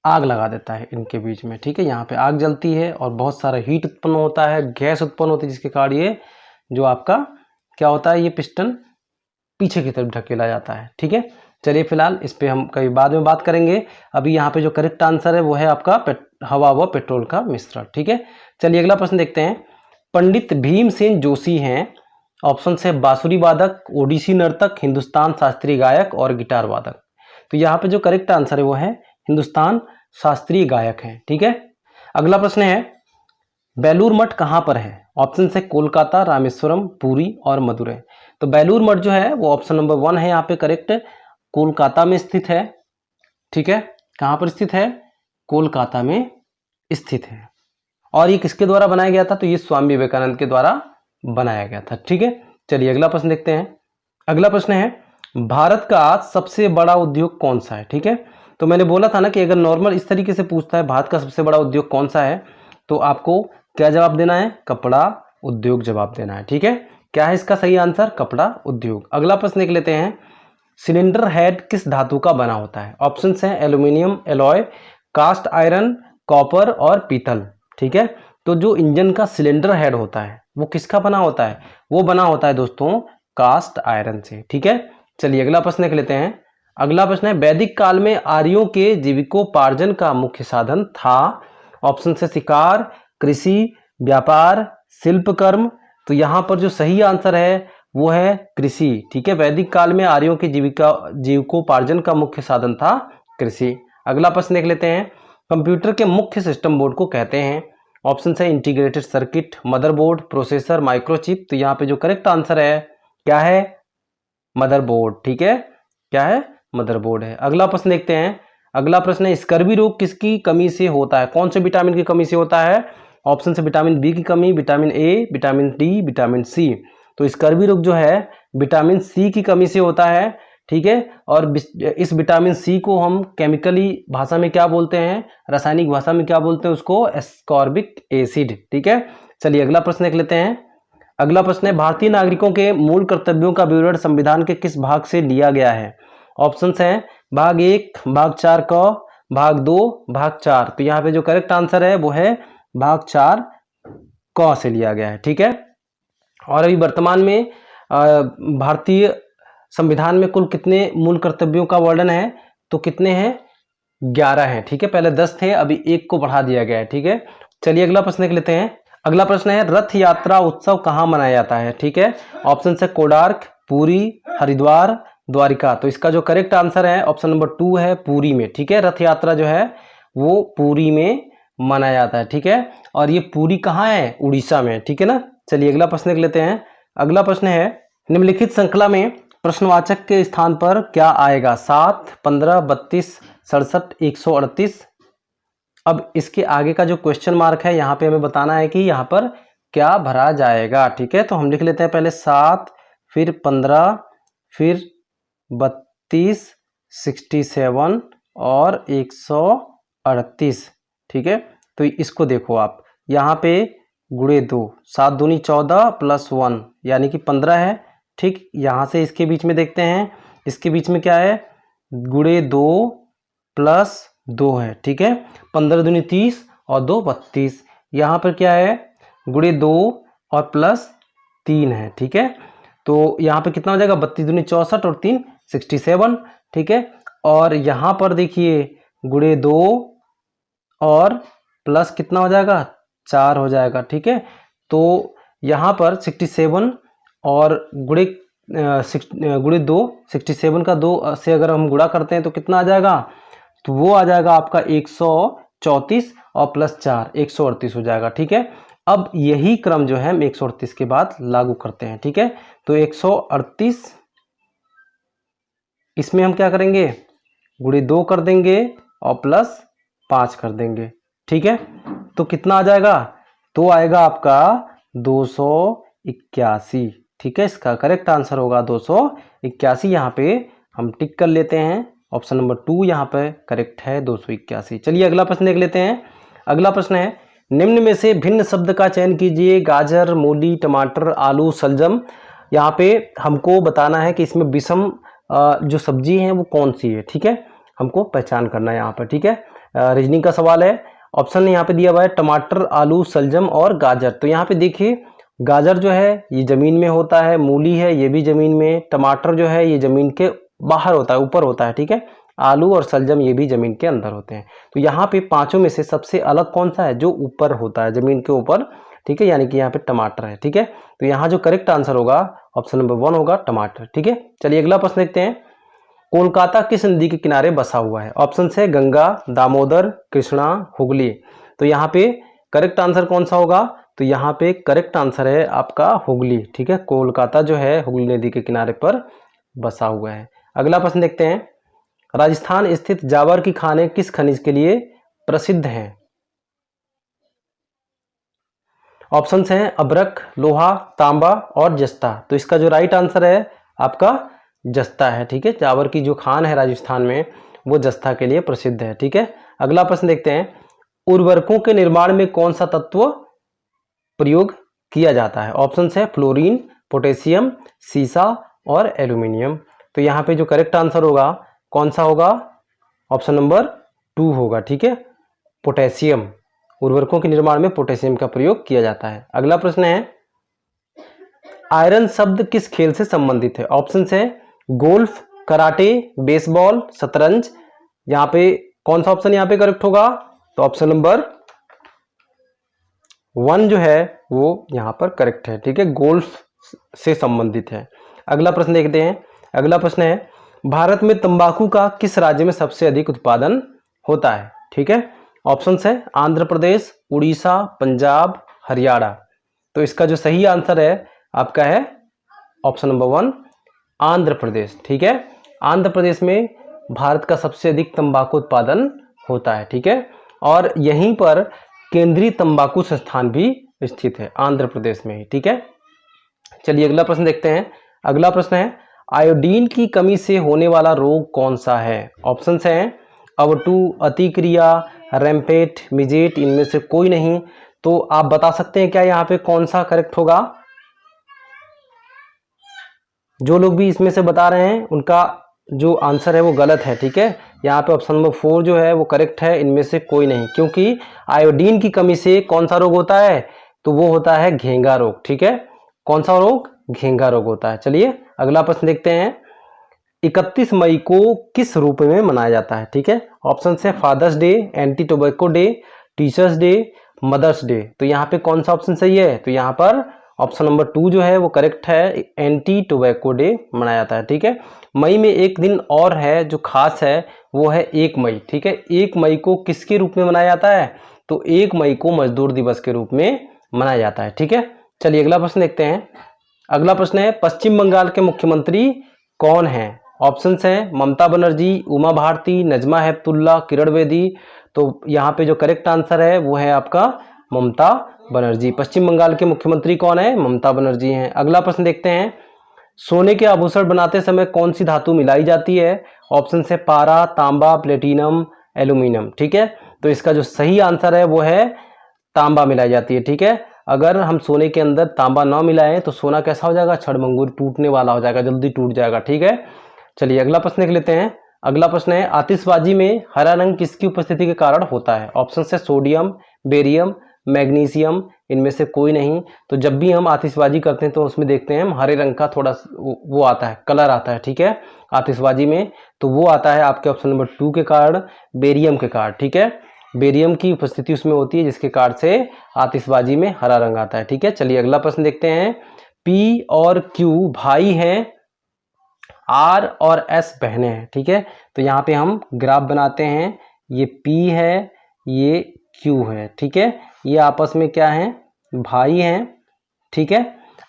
आग लगा देता है इनके बीच में। ठीक है, यहाँ पे आग जलती है और बहुत सारा हीट उत्पन्न होता है, गैस उत्पन्न होती है, जिसके कारण ये जो आपका क्या होता है, ये पिस्टन पीछे की तरफ ढकेला जाता है। ठीक है, चलिए फिलहाल इस पे हम कभी बाद में बात करेंगे। अभी यहाँ पे जो करेक्ट आंसर है वो है आपका हवा व पेट्रोल का मिश्रण। ठीक है, चलिए अगला प्रश्न देखते हैं। पंडित भीमसेन जोशी हैं ऑप्शन से बांसुरी वादक, ओडिसी नर्तक, हिंदुस्तान शास्त्रीय गायक और गिटार वादक। तो यहाँ पे जो करेक्ट आंसर है वो है हिंदुस्तान शास्त्रीय गायक है। ठीक है, अगला प्रश्न है बेलूर मठ कहाँ पर है? ऑप्शन से कोलकाता, रामेश्वरम, पुरी और मदुरई। तो बेलूर मठ जो है वो ऑप्शन नंबर 1 है यहाँ पे करेक्ट, कोलकाता में स्थित है। ठीक है, कहाँ पर स्थित है? कोलकाता में स्थित है। और ये किसके द्वारा बनाया गया था? तो ये स्वामी विवेकानंद के द्वारा बनाया गया था। ठीक है, चलिए अगला प्रश्न देखते हैं। अगला प्रश्न है भारत का सबसे बड़ा उद्योग कौन सा है? ठीक है, तो मैंने बोला था ना कि अगर नॉर्मल इस तरीके से पूछता है भारत का सबसे बड़ा उद्योग कौन सा है, तो आपको क्या जवाब देना है? कपड़ा उद्योग जवाब देना है। ठीक है, क्या है इसका सही आंसर? कपड़ा उद्योग। अगला प्रश्न देख लेते हैं सिलेंडर हेड किस धातु का बना होता है? ऑप्शन है aluminium alloy, cast iron, copper और पीतल। ठीक है, तो जो इंजन का सिलेंडर हेड होता है वो किसका बना होता है? वो बना होता है दोस्तों कास्ट आयरन से। ठीक है, चलिए अगला प्रश्न देख लेते हैं। अगला प्रश्न है वैदिक काल में आर्यों के जीविकोपार्जन का मुख्य साधन था? ऑप्शन से शिकार, कृषि, व्यापार, शिल्पकर्म। तो यहाँ पर जो सही आंसर है वो है कृषि। ठीक है, वैदिक काल में आर्यों के जीविकोपार्जन का मुख्य साधन था कृषि। अगला प्रश्न देख लेते हैं कंप्यूटर के मुख्य सिस्टम बोर्ड को कहते हैं? ऑप्शन है integrated circuit, motherboard, processor, microchip. तो यहाँ पे जो करेक्ट आंसर है क्या है? मदरबोर्ड। ठीक है, क्या है? मदरबोर्ड है। अगला प्रश्न देखते हैं। अगला प्रश्न है स्कर्वी रोग किसकी कमी से होता है? कौन से विटामिन की कमी से होता है? ऑप्शन से विटामिन बी की कमी, vitamin A, vitamin D, vitamin C. तो स्कर्वी रोग जो है विटामिन सी की कमी से होता है। ठीक है, और इस विटामिन सी को हम केमिकली भाषा में क्या बोलते हैं? रासायनिक भाषा में क्या बोलते हैं? उसको एस्कॉर्बिक एसिड। ठीक है, चलिए अगला प्रश्न देख लेते हैं। अगला प्रश्न है भारतीय नागरिकों के मूल कर्तव्यों का विवरण संविधान के किस भाग से लिया गया है? ऑप्शंस हैं भाग 1, भाग 4 क, भाग 2, भाग 4। तो यहाँ पे जो करेक्ट आंसर है वो है भाग 4 क से लिया गया है। ठीक है, और अभी वर्तमान में भारतीय संविधान में कुल कितने मूल कर्तव्यों का वर्णन है? तो कितने हैं? 11 हैं। ठीक है, पहले 10 थे, अभी 1 को बढ़ा दिया गया है। ठीक है, चलिए अगला प्रश्न देख लेते हैं। अगला प्रश्न है रथ यात्रा उत्सव कहाँ मनाया जाता है? ठीक है, ऑप्शन है कोणार्क, पुरी, हरिद्वार, द्वारिका। तो इसका जो करेक्ट आंसर है ऑप्शन नंबर 2 है पुरी में। ठीक है, रथ यात्रा जो है वो पुरी में मनाया जाता है। ठीक है, और ये पुरी कहाँ है? उड़ीसा में। ठीक है ना, चलिए अगला प्रश्न देख लेते हैं। अगला प्रश्न है निम्नलिखित श्रृंखला में प्रश्नवाचक के स्थान पर क्या आएगा? 7, 15, 32, 67, 138। अब इसके आगे का जो क्वेश्चन मार्क है यहाँ पे हमें बताना है कि यहाँ पर क्या भरा जाएगा। ठीक है, तो हम लिख लेते हैं पहले 7, फिर 15, फिर 32, 67 और 138। ठीक है, तो इसको देखो आप यहाँ पे गुणे 2, 7 दूनी 14 प्लस 1 यानी कि 15 है। ठीक, यहाँ से इसके बीच में देखते हैं, इसके बीच में क्या है? गुणे 2 प्लस 2 है। ठीक है, 15 दूनी 30 और 2 32। यहाँ पर क्या है? गुणे 2 और प्लस 3 है। ठीक है, तो यहाँ पे कितना हो जाएगा? 32 दूनी 64 और 3 67। ठीक है, और यहाँ पर देखिए गुणे 2 और प्लस कितना हो जाएगा? 4 हो जाएगा। ठीक है, तो यहाँ पर 67 और गुणे 2, 67 का 2 से अगर हम गुणा करते हैं तो कितना आ जाएगा? तो वो आ जाएगा आपका 134 और प्लस 4 138 हो जाएगा। ठीक है, अब यही क्रम जो है हम 138 के बाद लागू करते हैं। ठीक है, तो 138 इसमें हम क्या करेंगे? गुणे 2 कर देंगे और प्लस 5 कर देंगे। ठीक है, तो कितना आ जाएगा? तो आएगा आपका 281। ठीक है, इसका करेक्ट आंसर होगा 281। यहाँ पे हम टिक कर लेते हैं, ऑप्शन नंबर 2 यहाँ पे करेक्ट है 281। चलिए अगला प्रश्न देख लेते हैं। अगला प्रश्न है निम्न में से भिन्न शब्द का चयन कीजिए। गाजर, मूली, टमाटर, आलू, शलजम। यहाँ पे हमको बताना है कि इसमें विषम जो सब्जी है वो कौन सी है। ठीक है, हमको पहचान करना है यहाँ पर। ठीक है, रीजनिंग का सवाल है। ऑप्शन यहाँ पे दिया हुआ है टमाटर, आलू, शलजम और गाजर। तो यहाँ पे देखिए गाजर जो है ये जमीन में होता है, मूली है ये भी जमीन में, टमाटर जो है ये जमीन के बाहर होता है, ऊपर होता है। ठीक है, आलू और शलजम ये भी जमीन के अंदर होते हैं। तो यहाँ पे पांचों में से सबसे अलग कौन सा है? जो ऊपर होता है, जमीन के ऊपर ठीक है, यानी कि यहाँ पे टमाटर है। ठीक है, तो यहाँ जो करेक्ट आंसर होगा ऑप्शन नंबर 1 होगा टमाटर। ठीक है, चलिए अगला प्रश्न देखते हैं। कोलकाता किस नदी के किनारे बसा हुआ है? ऑप्शन है गंगा, दामोदर, कृष्णा, हुगली। तो यहाँ पे करेक्ट आंसर कौन सा होगा? तो यहाँ पे करेक्ट आंसर है आपका हुगली। ठीक है, कोलकाता जो है हुगली नदी के किनारे पर बसा हुआ है। अगला प्रश्न देखते हैं। राजस्थान स्थित जावर की खानें किस खनिज के लिए प्रसिद्ध हैं? ऑप्शन हैं अभ्रक, लोहा, तांबा और जस्ता। तो इसका जो राइट आंसर है आपका जस्ता है। ठीक है, जावर की जो खान है राजस्थान में वो जस्ता के लिए प्रसिद्ध है। ठीक है, अगला प्रश्न देखते हैं। उर्वरकों के निर्माण में कौन सा तत्व प्रयोग किया जाता है? ऑप्शन है फ्लोरीन, पोटेशियम, सीसा और एल्यूमिनियम। तो यहाँ पे जो करेक्ट आंसर होगा कौन सा होगा? ऑप्शन नंबर 2 होगा। ठीक है, पोटेशियम। उर्वरकों के निर्माण में पोटेशियम का प्रयोग किया जाता है। अगला प्रश्न है। आयरन शब्द किस खेल से संबंधित है? ऑप्शन है गोल्फ, कराटे, बेसबॉल, शतरंज। यहाँ पे कौन सा ऑप्शन यहाँ पे करेक्ट होगा? तो ऑप्शन नंबर 1 जो है वो यहाँ पर करेक्ट है। ठीक है, गोल्फ से संबंधित है। अगला प्रश्न देखते हैं। अगला प्रश्न है। भारत में तंबाकू का किस राज्य में सबसे अधिक उत्पादन होता है? ठीक है, ऑप्शन है आंध्र प्रदेश, उड़ीसा, पंजाब, हरियाणा। तो इसका जो सही आंसर है आपका है ऑप्शन नंबर 1 आंध्र प्रदेश। ठीक है, आंध्र प्रदेश में भारत का सबसे अधिक तंबाकू उत्पादन होता है। ठीक है, और यहीं पर केंद्रीय तंबाकू संस्थान भी स्थित है आंध्र प्रदेश में ही। ठीक है, चलिए अगला प्रश्न देखते हैं। अगला प्रश्न है। आयोडीन की कमी से होने वाला रोग कौन सा है? ऑप्शन हैं अवटु, अतिक्रिया, रैम्पेट, मिजेट। इनमें से कोई नहीं। तो आप बता सकते हैं क्या यहाँ पे कौन सा करेक्ट होगा? जो लोग भी इसमें से बता रहे हैं उनका जो आंसर है वो गलत है। ठीक है, यहाँ पे ऑप्शन नंबर 4 जो है वो करेक्ट है। इनमें से कोई नहीं, क्योंकि आयोडीन की कमी से कौन सा रोग होता है? तो वो होता है घेंगा रोग। ठीक है, कौन सा रोग? घेंगा रोग होता है। चलिए अगला प्रश्न देखते हैं। 31 मई को किस रूप में मनाया जाता है? ठीक है, ऑप्शन है Father's Day, anti tobacco Day, Teachers' Day, Mother's Day. तो यहाँ पे कौन सा ऑप्शन सही है? तो यहाँ पर ऑप्शन नंबर 2 जो है वो करेक्ट है, एंटी टोबैको डे मनाया जाता है। ठीक है, मई में एक दिन और है जो खास है, वो है 1 मई। ठीक है, 1 मई को किसके रूप में मनाया जाता है? तो 1 मई को मजदूर दिवस के रूप में मनाया जाता है। ठीक है, चलिए अगला प्रश्न देखते हैं। अगला प्रश्न है। पश्चिम बंगाल के मुख्यमंत्री कौन है? ऑप्शन हैं ममता बनर्जी, उमा भारती, नजमा हेपतुल्ला, किरण बेदी। तो यहाँ पे जो करेक्ट आंसर है वो है आपका ममता बनर्जी। पश्चिम बंगाल के मुख्यमंत्री कौन है? ममता बनर्जी हैं। अगला प्रश्न देखते हैं। सोने के आभूषण बनाते समय कौन सी धातु मिलाई जाती है? ऑप्शन है पारा, तांबा, प्लेटिनम, एल्यूमिनियम। ठीक है, तो इसका जो सही आंसर है वो है तांबा मिलाई जाती है। ठीक है, अगर हम सोने के अंदर तांबा ना मिलाएं तो सोना कैसा हो जाएगा? छड़भंगुर, टूटने वाला हो जाएगा, जल्दी टूट जाएगा। ठीक है, चलिए अगला प्रश्न देख लेते हैं। अगला प्रश्न है। आतिशबाजी में हरा रंग किसकी उपस्थिति के कारण होता है? ऑप्शन है सोडियम, बेरियम, मैग्नीशियम। इनमें से कोई नहीं। तो जब भी हम आतिशबाजी करते हैं तो उसमें देखते हैं हम हरे रंग का थोड़ा वो आता है, कलर आता है। ठीक है, आतिशबाजी में तो वो आता है आपके ऑप्शन नंबर 2 के कारण, बेरियम के कारण। ठीक है, बेरियम की उपस्थिति उसमें होती है जिसके कारण से आतिशबाजी में हरा रंग आता है। ठीक है, चलिए अगला प्रश्न देखते हैं। पी और क्यू भाई हैं, आर और एस बहनें हैं। ठीक है, तो यहाँ पे हम ग्राफ बनाते हैं। ये पी है, ये क्यू है। ठीक है, ये आपस में क्या है? भाई हैं। ठीक है,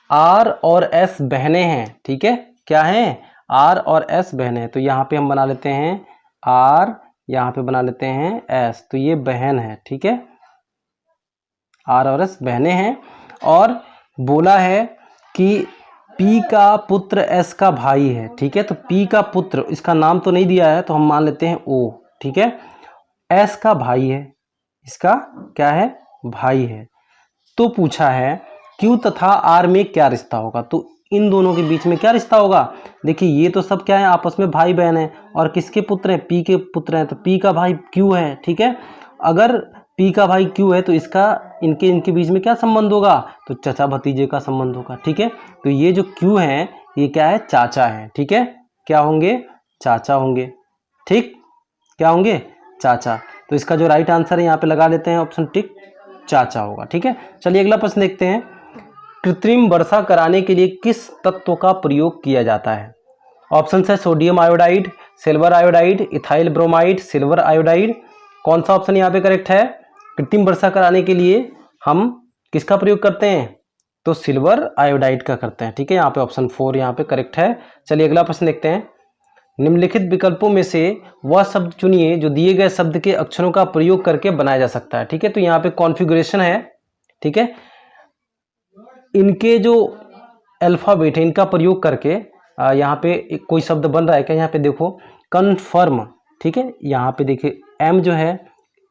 आर और एस बहनें हैं। ठीक है, क्या है? आर और एस बहनें। तो यहाँ पे हम बना लेते हैं आर, यहाँ पे बना लेते हैं एस। तो ये बहन है। ठीक है, आर और एस बहनें हैं। और बोला है कि पी का पुत्र एस का भाई है। ठीक है, तो पी का पुत्र, इसका नाम तो नहीं दिया है तो हम मान लेते हैं ओ। ठीक है, एस का भाई है, इसका क्या है? भाई है। तो पूछा है क्यू तथा आर में क्या रिश्ता होगा? तो इन दोनों के बीच में क्या रिश्ता होगा? देखिए ये तो सब क्या है? आपस में भाई बहन है। और किसके पुत्र हैं? पी के पुत्र हैं। तो पी का भाई क्यू है। ठीक है, अगर पी का भाई क्यू है तो इसका इनके बीच में क्या संबंध होगा? तो चाचा भतीजे का संबंध होगा। ठीक है, तो ये जो क्यू है ये क्या है? चाचा है। ठीक है, क्या होंगे? चाचा होंगे। ठीक, क्या होंगे? चाचा। तो इसका जो राइट आंसर है यहाँ पे लगा लेते हैं ऑप्शन टिक, चाचा होगा। ठीक है, चलिए अगला प्रश्न देखते हैं। कृत्रिम वर्षा कराने के लिए किस तत्व का प्रयोग किया जाता है? ऑप्शन है sodium iodide, silver iodide, ethyl bromide, silver iodide. कौन सा ऑप्शन यहाँ पे करेक्ट है? कृत्रिम वर्षा कराने के लिए हम किसका प्रयोग करते हैं? तो सिल्वर आयोडाइड का करते हैं। ठीक है, यहाँ पे ऑप्शन 4 यहाँ पे करेक्ट है। चलिए अगला प्रश्न देखते हैं। निम्नलिखित विकल्पों में से वह शब्द चुनिए जो दिए गए शब्द के अक्षरों का प्रयोग करके बनाया जा सकता है। ठीक है, तो यहाँ पे कॉन्फ़िगरेशन है। ठीक है, इनके जो अल्फाबेट है इनका प्रयोग करके यहाँ पे कोई शब्द बन रहा है क्या? यहाँ पे देखो कन्फर्म। ठीक है, यहाँ पे देखिए एम जो है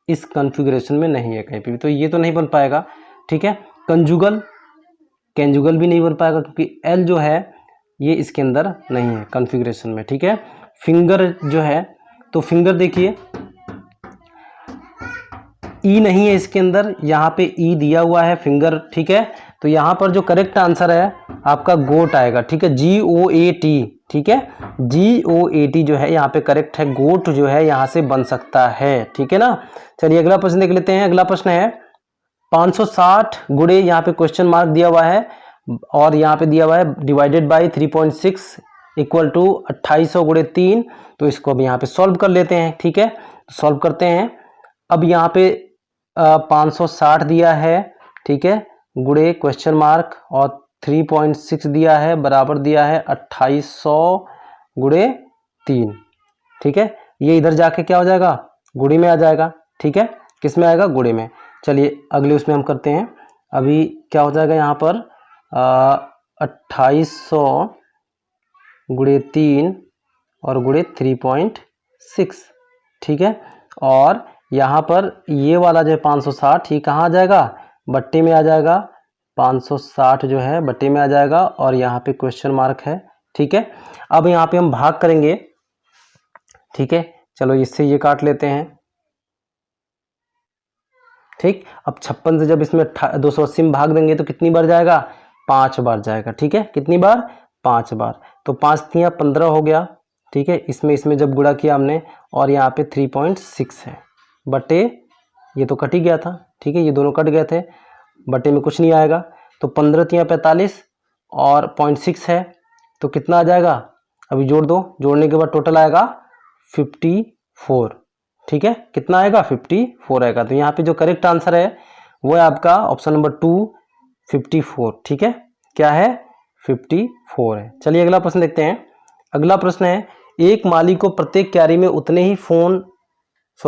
इस कॉन्फ़िगरेशन में नहीं है कहीं पे भी, तो ये तो नहीं बन पाएगा। ठीक है, कंजुगल, कैंजुगल भी नहीं बन पाएगा क्योंकि एल जो है ये इसके अंदर नहीं है कॉन्फ़िगरेशन में। ठीक है, फिंगर जो है तो फिंगर देखिए ई नहीं है इसके अंदर, यहाँ पे ई दिया हुआ है फिंगर। ठीक है, तो यहाँ पर जो करेक्ट आंसर है आपका गोट आएगा। ठीक है, GOAT। ठीक है, GOAT जो है यहाँ पे करेक्ट है। गोट जो है यहाँ से बन सकता है। ठीक है ना। चलिए अगला प्रश्न देख लेते हैं। अगला प्रश्न है 560 गुणे, यहाँ पे क्वेश्चन मार्क दिया हुआ है और यहाँ पे दिया हुआ है डिवाइडेड बाई 3.6 इक्वल टू 2800 गुणे 3। तो इसको अब यहाँ पे सॉल्व कर लेते हैं। ठीक है, तो सॉल्व करते हैं। अब यहाँ पे 560 दिया है। ठीक है, गुणे क्वेश्चन मार्क और 3.6 दिया है, बराबर दिया है 2800 गुणे 3। ठीक है, ये इधर जाके क्या हो जाएगा? गुणे में आ जाएगा। ठीक है, किस में आएगा? गुणे में। चलिए अगले उसमें हम करते हैं। अभी क्या हो जाएगा यहाँ पर 2800 गुणे 3 और गुणे 3.6। ठीक है, और यहाँ पर ये वाला जो है 560 ये कहाँ आ जाएगा? बट्टे में आ जाएगा। 560 जो है बट्टे में आ जाएगा और यहाँ पे क्वेश्चन मार्क है। ठीक है, अब यहाँ पे हम भाग करेंगे। ठीक है, चलो इससे ये काट लेते हैं। ठीक, अब 56 से जब इसमें 280 में भाग देंगे तो कितनी बार जाएगा? 5 बार जाएगा। ठीक है, कितनी बार? 5 बार। तो 5 तियां 15 हो गया। ठीक है, इसमें जब गुणा किया हमने और यहाँ पे 3.6 है बटे, ये तो कट ही गया था। ठीक है, ये दोनों कट गए थे, बटे में कुछ नहीं आएगा। तो 15 तियां 45 और 0.6 है तो कितना आ जाएगा? अभी जोड़ दो, जोड़ने के बाद टोटल आएगा 54। ठीक है, कितना आएगा? 54 आएगा। तो यहाँ पे जो करेक्ट आंसर है वो है आपका ऑप्शन नंबर 2 54। ठीक है, क्या है? 54 है। चलिए अगला प्रश्न देखते हैं। अगला प्रश्न है एक माली को प्रत्येक क्यारी में उतने ही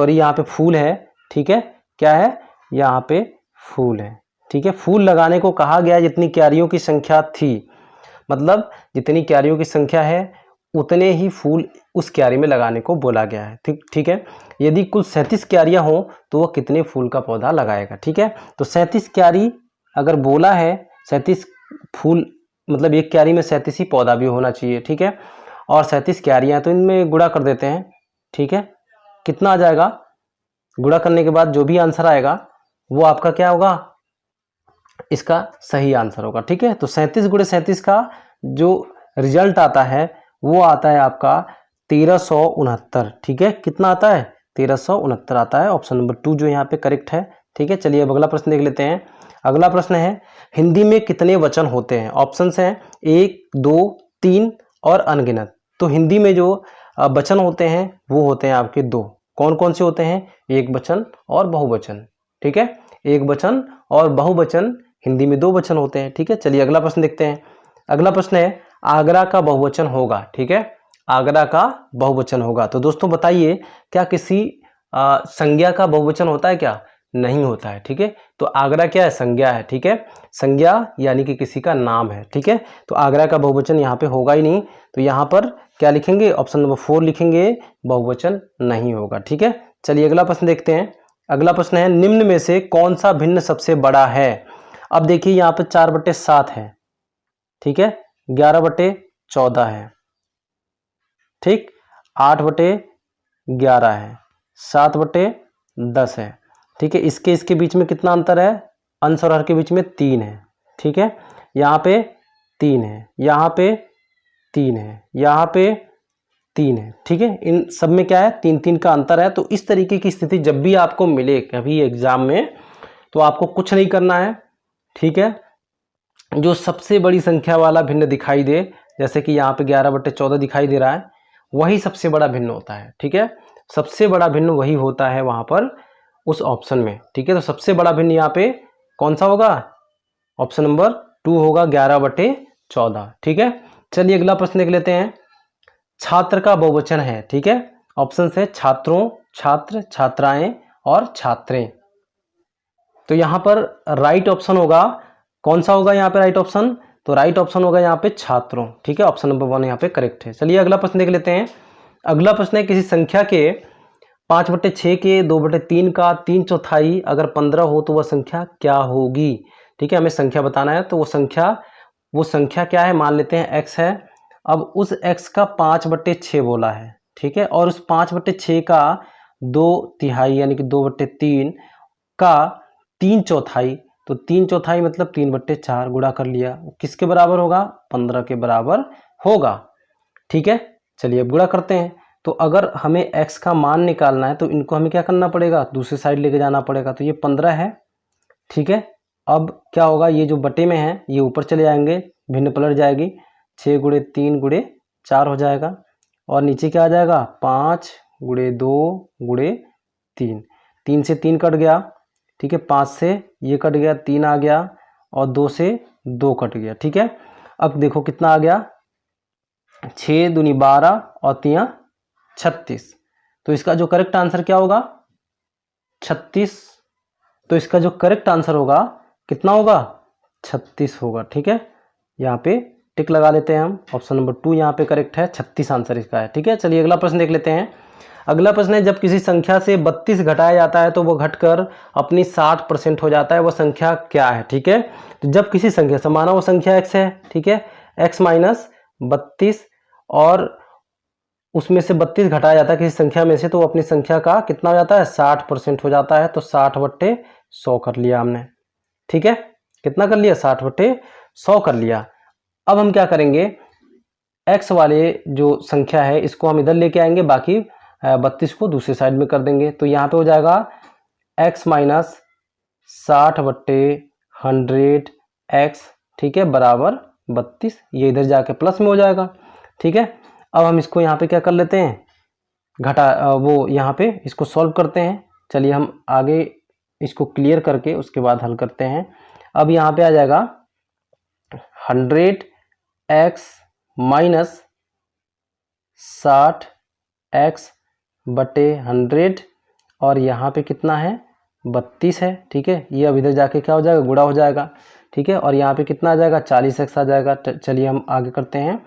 यहाँ पे फूल है। ठीक है, क्या है? यहाँ पे फूल है। ठीक है, फूल लगाने को कहा गया जितनी क्यारियों की संख्या थी, मतलब जितनी क्यारियों की संख्या है उतने ही फूल उस क्यारी में लगाने को बोला गया है। ठीक है, यदि कुल 37 क्यारियां हो तो वह कितने फूल का पौधा लगाएगा? ठीक है, तो 37 क्यारी अगर बोला है, 37 फूल मतलब एक क्यारी में 37 ही पौधा भी होना चाहिए। ठीक है, और 37 क्यारियां तो इनमें गुणा कर देते हैं। ठीक है, कितना आ जाएगा? गुणा करने के बाद जो भी आंसर आएगा वो आपका क्या होगा? इसका सही आंसर होगा। ठीक है, तो 37 गुणे 37 का जो रिजल्ट आता है वो आता है आपका 1369। ठीक है, कितना आता है? 1369 आता है। ऑप्शन नंबर 2 जो यहाँ पे करेक्ट है। ठीक है, चलिए अब अगला प्रश्न देख लेते हैं। अगला प्रश्न है हिंदी में कितने वचन होते हैं? ऑप्शंस हैं 1, 2, 3 और अनगिनत। तो हिंदी में जो वचन होते हैं वो होते हैं आपके 2। कौन कौन से होते हैं? एक वचन और बहुवचन। ठीक है, एक वचन और बहुवचन, हिंदी में 2 वचन होते हैं। ठीक है, चलिए अगला प्रश्न देखते हैं। अगला प्रश्न है आगरा का बहुवचन होगा। ठीक है, आगरा का बहुवचन होगा। तो दोस्तों बताइए क्या किसी संज्ञा का बहुवचन होता है क्या? नहीं होता है। ठीक है, तो आगरा क्या है? संज्ञा है। ठीक है, संज्ञा यानी कि किसी का नाम है। ठीक है, तो आगरा का बहुवचन यहाँ पे होगा ही नहीं। तो यहाँ पर क्या लिखेंगे? ऑप्शन नंबर 4 लिखेंगे, बहुवचन नहीं होगा। ठीक है, चलिए अगला प्रश्न देखते हैं। अगला प्रश्न है निम्न में से कौन सा भिन्न सबसे बड़ा है? अब देखिए यहाँ पे 4/7 है। ठीक है, 11/14 है। ठीक, 8/11 है, 7/10 है। ठीक है, इसके बीच में कितना अंतर है? अंश और हर के बीच में 3 है। ठीक है, यहाँ पे 3 है, यहाँ पे 3 है, यहाँ पे 3 है। ठीक है, इन सब में क्या है? 3-3 का अंतर है। तो इस तरीके की स्थिति जब भी आपको मिले कभी एग्जाम में तो आपको कुछ नहीं करना है, ठीक है। जो सबसे बड़ी संख्या वाला भिन्न दिखाई दे, जैसे कि यहाँ पे 11/14 दिखाई दे रहा है, वही सबसे बड़ा भिन्न होता है, ठीक है। सबसे बड़ा भिन्न वही होता है वहाँ पर उस ऑप्शन में, ठीक है। तो सबसे बड़ा भिन्न यहाँ पे कौन सा होगा? ऑप्शन नंबर 2 होगा, 11/14, ठीक है। चलिए अगला प्रश्न देख लेते हैं। छात्र का बहुवचन है, ठीक है। ऑप्शन है छात्रों, छात्र, छात्राएं और छात्रें। तो यहाँ पर राइट ऑप्शन होगा, कौन सा होगा यहाँ पे राइट ऑप्शन? तो राइट ऑप्शन होगा यहाँ पे छात्रों, ठीक है। ऑप्शन नंबर 1 यहाँ पे करेक्ट है। चलिए अगला प्रश्न देख लेते हैं। अगला प्रश्न है, किसी संख्या के 5/6 के 2/3 का 3/4 अगर 15 हो तो वह संख्या क्या होगी, ठीक है। हमें संख्या बताना है, तो वो संख्या क्या है? मान लेते हैं x है। अब उस x का 5/6 बोला है, ठीक है। और उस 5/6 का 2/3 यानी कि 2/3 का 3/4, तो 3/4 मतलब 3/4 गुणा कर लिया, किसके बराबर होगा? 15 के बराबर होगा, ठीक है। चलिए अब गुणा करते हैं। तो अगर हमें x का मान निकालना है तो इनको हमें क्या करना पड़ेगा? दूसरी साइड लेके जाना पड़ेगा। तो ये 15 है, ठीक है। अब क्या होगा? ये जो बटे में है ये ऊपर चले जाएंगे, भिन्न पलट जाएगी, 6 × 3 × 4 हो जाएगा। और नीचे क्या आ जाएगा? 5 × 2 × 3, 3 से 3 कट गया, ठीक है। 5 से ये कट गया, 3 आ गया, और 2 से 2 कट गया, ठीक है। अब देखो कितना आ गया? 6 दूनी 12 और 3 36। तो इसका जो करेक्ट आंसर क्या होगा? 36। तो इसका जो करेक्ट आंसर होगा कितना होगा? 36 होगा, ठीक है। यहाँ पे टिक लगा लेते हैं हम। ऑप्शन नंबर 2 यहाँ पे करेक्ट है, 36 आंसर इसका है, ठीक है। चलिए अगला प्रश्न देख लेते हैं। अगला प्रश्न है, जब किसी संख्या से 32 घटाया जाता है तो वो घटकर अपनी 60% हो जाता है, वह संख्या क्या है, ठीक है। तो जब किसी संख्या से, माना वो संख्या x है, ठीक है, x - 32, और उसमें से 32 घटाया जाता है किसी संख्या में से, तो वो अपनी संख्या का कितना हो जाता है? 60% हो जाता है। तो 60/100 कर लिया हमने, ठीक है। कितना कर लिया? 60/100 कर लिया। अब हम क्या करेंगे? x वाले जो संख्या है इसको हम इधर लेके आएंगे, बाकी 32 को दूसरी साइड में कर देंगे। तो यहाँ पे हो जाएगा x - 60/100x, ठीक है, बराबर 32। ये इधर जाके प्लस में हो जाएगा, ठीक है। अब हम इसको यहाँ पे क्या कर लेते हैं? वो यहाँ पे इसको सॉल्व करते हैं। चलिए हम आगे इसको क्लियर करके उसके बाद हल करते हैं। अब यहाँ पे आ जाएगा 100x - 60x/100, और यहाँ पे कितना है? 32 है, ठीक है। ये अब इधर जाके क्या हो जाएगा? गुणा हो जाएगा, ठीक है। और यहाँ पे कितना आ जाएगा? 40x आ जाएगा। चलिए हम आगे करते हैं।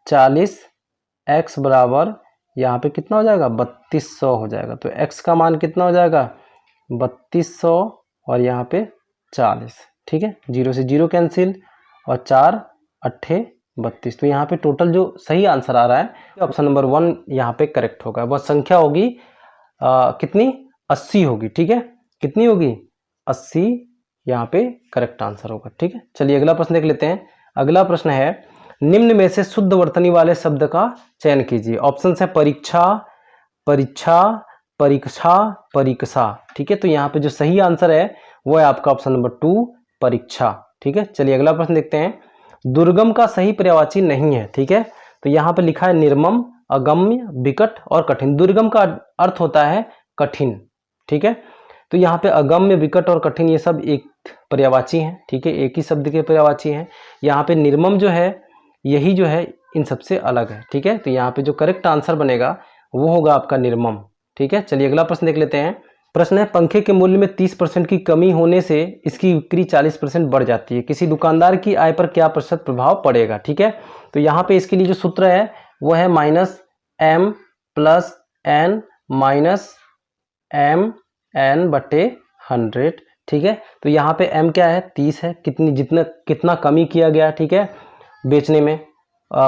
40x बराबर यहाँ पे कितना हो जाएगा? 3200 हो जाएगा। तो x का मान कितना हो जाएगा? 3200, और यहाँ पे 40, ठीक है। 0 से 0 कैंसिल, और 4 8 32। तो यहाँ पे टोटल जो सही आंसर आ रहा है ऑप्शन नंबर 1 यहाँ पे करेक्ट होगा। वह संख्या होगी कितनी? 80 होगी, ठीक है। कितनी होगी? 80 यहाँ पे करेक्ट आंसर होगा, ठीक है। चलिए अगला प्रश्न देख लेते हैं। अगला प्रश्न है, निम्न में से शुद्ध वर्तनी वाले शब्द का चयन कीजिए। ऑप्शन है परीक्षा, परीक्षा, परीक्षा, परीक्षा, ठीक है। तो यहाँ पे जो सही आंसर है वो है आपका ऑप्शन नंबर 2 परीक्षा, ठीक है। चलिए अगला प्रश्न देखते हैं। दुर्गम का सही पर्यायवाची नहीं है, ठीक है। तो यहाँ पे लिखा है निर्मम, अगम्य, विकट और कठिन। दुर्गम का अर्थ होता है कठिन, ठीक है। तो यहाँ पे अगम्य, विकट और कठिन ये सब एक पर्यायवाची हैं, ठीक है, एक ही शब्द के पर्यायवाची हैं। यहाँ पे निर्मम जो है यही जो है इन सबसे अलग है, ठीक है। तो यहाँ पे जो करेक्ट आंसर बनेगा वो होगा आपका निर्मम, ठीक है। चलिए अगला प्रश्न देख लेते हैं। प्रश्न है, पंखे के मूल्य में 30% की कमी होने से इसकी बिक्री 40% बढ़ जाती है, किसी दुकानदार की आय पर क्या प्रतिशत प्रभाव पड़ेगा, ठीक है। तो यहाँ पे इसके लिए जो सूत्र है वो है -m + n -m/100, ठीक है। तो यहाँ पे m क्या है? 30 है, कितना कमी किया गया, ठीक है, बेचने में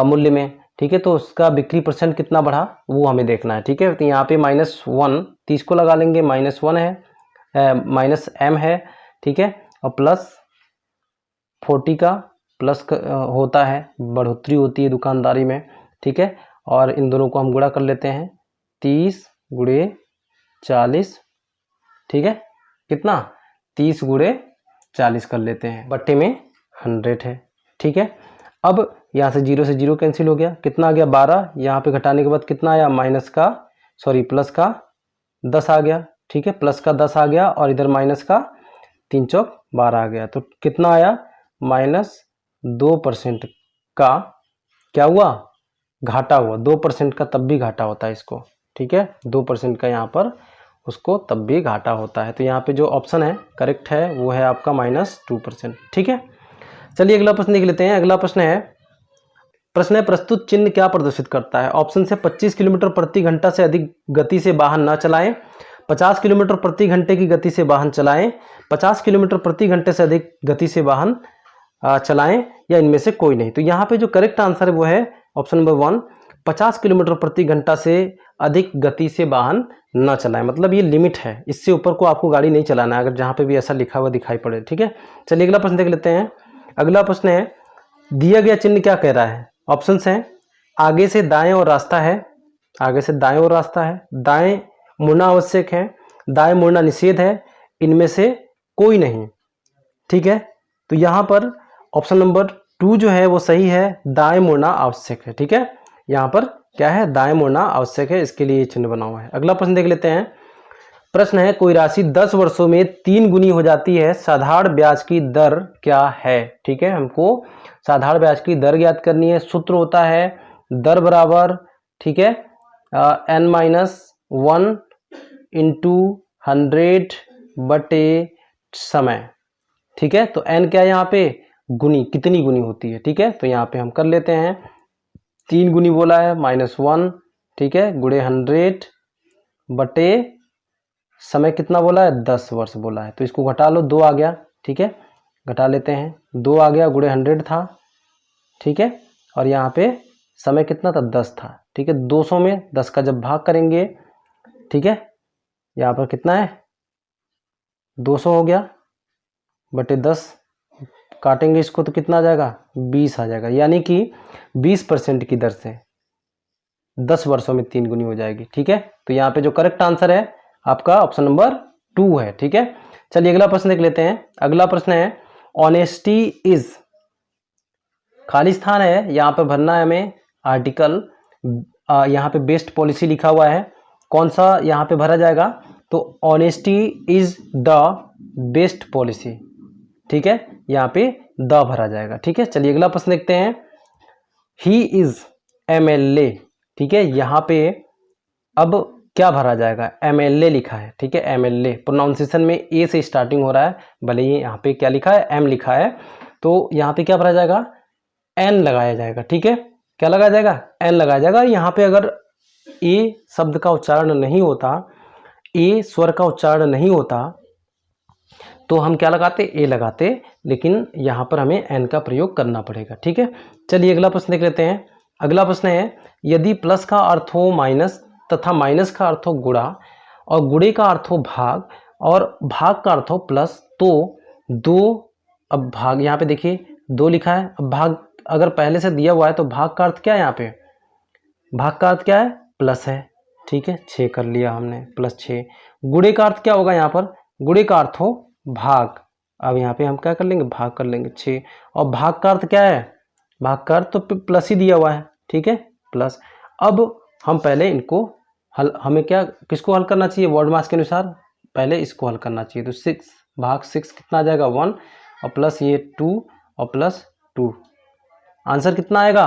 मूल्य में, ठीक है। तो उसका बिक्री % कितना बढ़ा वो हमें देखना है, ठीक है। तो यहाँ पे -1 30 को लगा लेंगे, -1 है, -m है, ठीक है, और +40 का प्लस होता है, बढ़ोतरी होती है दुकानदारी में, ठीक है। और इन दोनों को हम गुणा कर लेते हैं, 30 × 40, ठीक है, कितना 30 गुणे 40 कर लेते हैं, बट्टे में 100 है। ठीक है, अब यहाँ से 0 से 0 कैंसिल हो गया, कितना आ गया 12, यहाँ पे घटाने के बाद कितना आया प्लस का 10 आ गया। ठीक है, प्लस का 10 आ गया और इधर माइनस का 3 चौक 12 आ गया, तो कितना आया -2% का क्या हुआ, घाटा हुआ। 2% का तब भी घाटा होता है इसको। ठीक है, 2% का यहाँ पर उसको तब भी घाटा होता है। तो यहाँ पे जो ऑप्शन है करेक्ट है वो है आपका -2%। ठीक है, चलिए अगला प्रश्न देख लेते हैं। अगला प्रश्न है प्रस्तुत चिन्ह क्या प्रदर्शित करता है। ऑप्शन से 25 किलोमीटर प्रति घंटा से अधिक गति से वाहन न चलाएं, 50 किलोमीटर प्रति घंटे की गति से वाहन चलाएं, 50 किलोमीटर प्रति घंटे से अधिक गति से वाहन चलाएं, या इनमें से कोई नहीं। तो यहाँ पे जो करेक्ट आंसर है वो है ऑप्शन नंबर 1, 50 किलोमीटर प्रति घंटा से अधिक गति से वाहन न चलाएं। मतलब ये लिमिट है, इससे ऊपर को आपको गाड़ी नहीं चलाना है, अगर जहाँ पे भी ऐसा लिखा हुआ दिखाई पड़े। ठीक है, चलिए अगला प्रश्न देख लेते हैं। अगला प्रश्न है दिया गया चिन्ह क्या कह रहा है। ऑप्शंस हैं आगे से दाएं और रास्ता है, आगे से दाएं और रास्ता है, दाएं मुड़ना आवश्यक है, दाएं मुड़ना निषेध है, इनमें से कोई नहीं। ठीक है, तो यहाँ पर ऑप्शन नंबर 2 जो है वो सही है, दाएं मुड़ना आवश्यक है। ठीक है, यहाँ पर क्या है, दाएं मुड़ना आवश्यक है, इसके लिए चिन्ह बना हुआ है। अगला प्रश्न देख लेते हैं। प्रश्न है कोई राशि 10 वर्षों में 3 गुनी हो जाती है, साधारण ब्याज की दर क्या है। ठीक है, हमको साधारण ब्याज की दर ज्ञात करनी है। सूत्र होता है दर बराबर, ठीक है, n-1 इंटू 100 बटे समय। ठीक है, तो n क्या है यहाँ पे, गुनी, कितनी गुनी होती है। ठीक है, तो यहाँ पे हम कर लेते हैं 3 गुनी बोला है -1, ठीक है, गुणे 100 बटे समय कितना बोला है, 10 वर्ष बोला है। तो इसको घटा लो, 2 आ गया। ठीक है, घटा लेते हैं, 2 आ गया, गुणे 100 था। ठीक है, और यहाँ पे समय कितना था, 10 था। ठीक है, 200 में 10 का जब भाग करेंगे, ठीक है, यहाँ पर कितना है 200 हो गया बटे 10, काटेंगे इसको तो कितना आ जाएगा 20 आ जाएगा, यानी कि 20% की दर से 10 वर्षों में 3 गुनी हो जाएगी। ठीक है, तो यहाँ पे जो करेक्ट आंसर है आपका ऑप्शन नंबर 2 है। ठीक है, चलिए अगला प्रश्न देख लेते हैं। अगला प्रश्न है ऑनेस्टी इज, खाली स्थान है, यहाँ पर भरना है हमें आर्टिकल, यहाँ पे बेस्ट पॉलिसी लिखा हुआ है, कौन सा यहाँ पे भरा जाएगा, तो honesty is the best policy. ठीक है, यहाँ पे द भरा जाएगा। ठीक है, चलिए अगला प्रश्न देखते हैं। ही इज MLA, ठीक है, यहाँ पे अब क्या भरा जाएगा, MLA लिखा है। ठीक है, MLA प्रोनाउंसिएशन में ए से स्टार्टिंग हो रहा है, भले ही यहाँ पे क्या लिखा है, M लिखा है, तो यहाँ पे क्या भरा जाएगा, N लगाया जाएगा। ठीक है, क्या लगाया जाएगा, N लगाया जाएगा। यहाँ पे अगर ए शब्द का उच्चारण नहीं होता, ए स्वर का उच्चारण नहीं होता, तो हम क्या लगाते, ए लगाते, लेकिन यहाँ पर हमें N का प्रयोग करना पड़ेगा। ठीक है, चलिए अगला प्रश्न देख लेते हैं। अगला प्रश्न है यदि प्लस का अर्थ हो माइनस तथा माइनस का अर्थ हो गुणा और गुणे का अर्थ हो भाग और भाग का अर्थ हो प्लस, तो 2, अब भाग यहाँ पे देखिए 2 लिखा है, अब भाग अगर पहले से दिया हुआ है तो भाग का अर्थ क्या है, यहाँ पे भाग का अर्थ क्या है, प्लस है। ठीक है, 6 कर लिया हमने, +6। गुणे का अर्थ क्या होगा, यहाँ पर गुणे का अर्थ हो भाग, अब यहाँ पे हम क्या कर लेंगे, भाग कर लेंगे 6, और भाग का अर्थ क्या है, भाग का अर्थ तो प्लस ही दिया हुआ है। ठीक है, प्लस। अब हम पहले इनको हल, हमें क्या, किसको हल करना चाहिए, वर्ड मास के अनुसार पहले इसको हल करना चाहिए। तो 6 भाग 6 कितना आ जाएगा 1, और प्लस ये 2 और प्लस 2, आंसर कितना आएगा,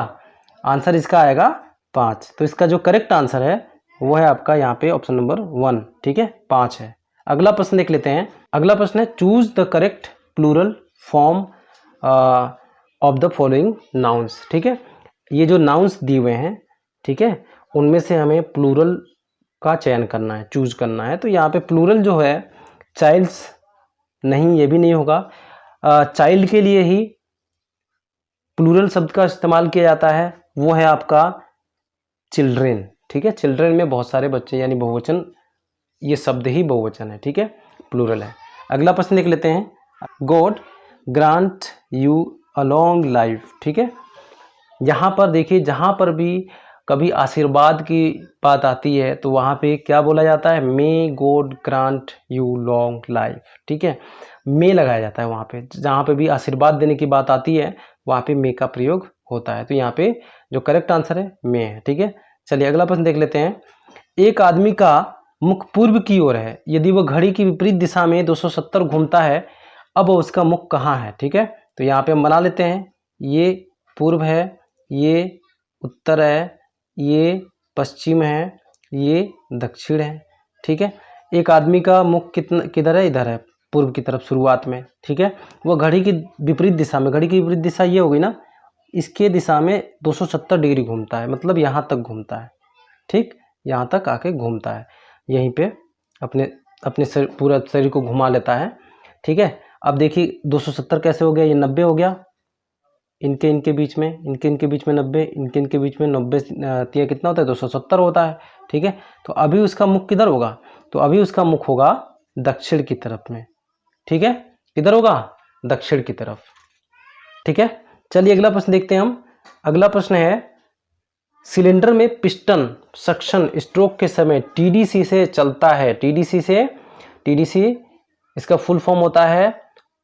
आंसर इसका आएगा 5। तो इसका जो करेक्ट आंसर है वो है आपका यहाँ पे ऑप्शन नंबर 1। ठीक है, 5 है। अगला प्रश्न देख लेते हैं। अगला प्रश्न है choose the correct plural form of the following nouns. ठीक है, ये जो नाउन्स दिए हुए हैं, ठीक है, उनमें से हमें प्लूरल का चयन करना है, चूज करना है। तो यहाँ पे प्लूरल जो है चाइल्ड्स नहीं, ये भी नहीं होगा, चाइल्ड के लिए ही प्लूरल शब्द का इस्तेमाल किया जाता है, वो है आपका चिल्ड्रेन। ठीक है, चिल्ड्रेन में बहुत सारे बच्चे यानी बहुवचन, ये शब्द ही बहुवचन है। ठीक है, प्लूरल है। अगला प्रश्न देख लेते हैं। God grant you a long life. ठीक है, यहाँ पर देखिए जहाँ पर भी कभी आशीर्वाद की बात आती है तो वहाँ पे क्या बोला जाता है, may God grant you long life, ठीक है। मे लगाया जाता है वहाँ पे, जहाँ पे भी आशीर्वाद देने की बात आती है वहाँ पे मे का प्रयोग होता है। तो यहाँ पे जो करेक्ट आंसर है मे है, ठीक है। चलिए अगला प्रश्न देख लेते हैं। एक आदमी का मुख पूर्व की ओर है, यदि वह घड़ी की विपरीत दिशा में 270 घूमता है, अब उसका मुख कहाँ है, ठीक है। तो यहाँ पे हम बना लेते हैं, ये पूर्व है, ये उत्तर है, ये पश्चिम है, ये दक्षिण है, ठीक है। एक आदमी का मुख किधर है, इधर है, पूर्व की तरफ शुरुआत में, ठीक है। वो घड़ी की विपरीत दिशा में, घड़ी की विपरीत दिशा ये होगी ना, इसके दिशा में 270 डिग्री घूमता है, मतलब यहाँ तक घूमता है, ठीक, यहाँ तक आके घूमता है, यहीं पे अपने पूरा शरीर को घुमा लेता है, ठीक है। अब देखिए 270 कैसे हो गया, ये 90 हो गया, इनके बीच में 90, इनके बीच में 90 कितना होता है, 270 होता है, ठीक है। तो अभी उसका मुख किधर होगा, तो अभी उसका मुख होगा दक्षिण की तरफ में, ठीक है। किधर होगा, दक्षिण की तरफ, ठीक है। चलिए अगला प्रश्न देखते हैं हम। अगला प्रश्न है, सिलेंडर में पिस्टन सक्शन स्ट्रोक के समय टीडीसी से चलता है, टीडीसी इसका फुल फॉर्म होता है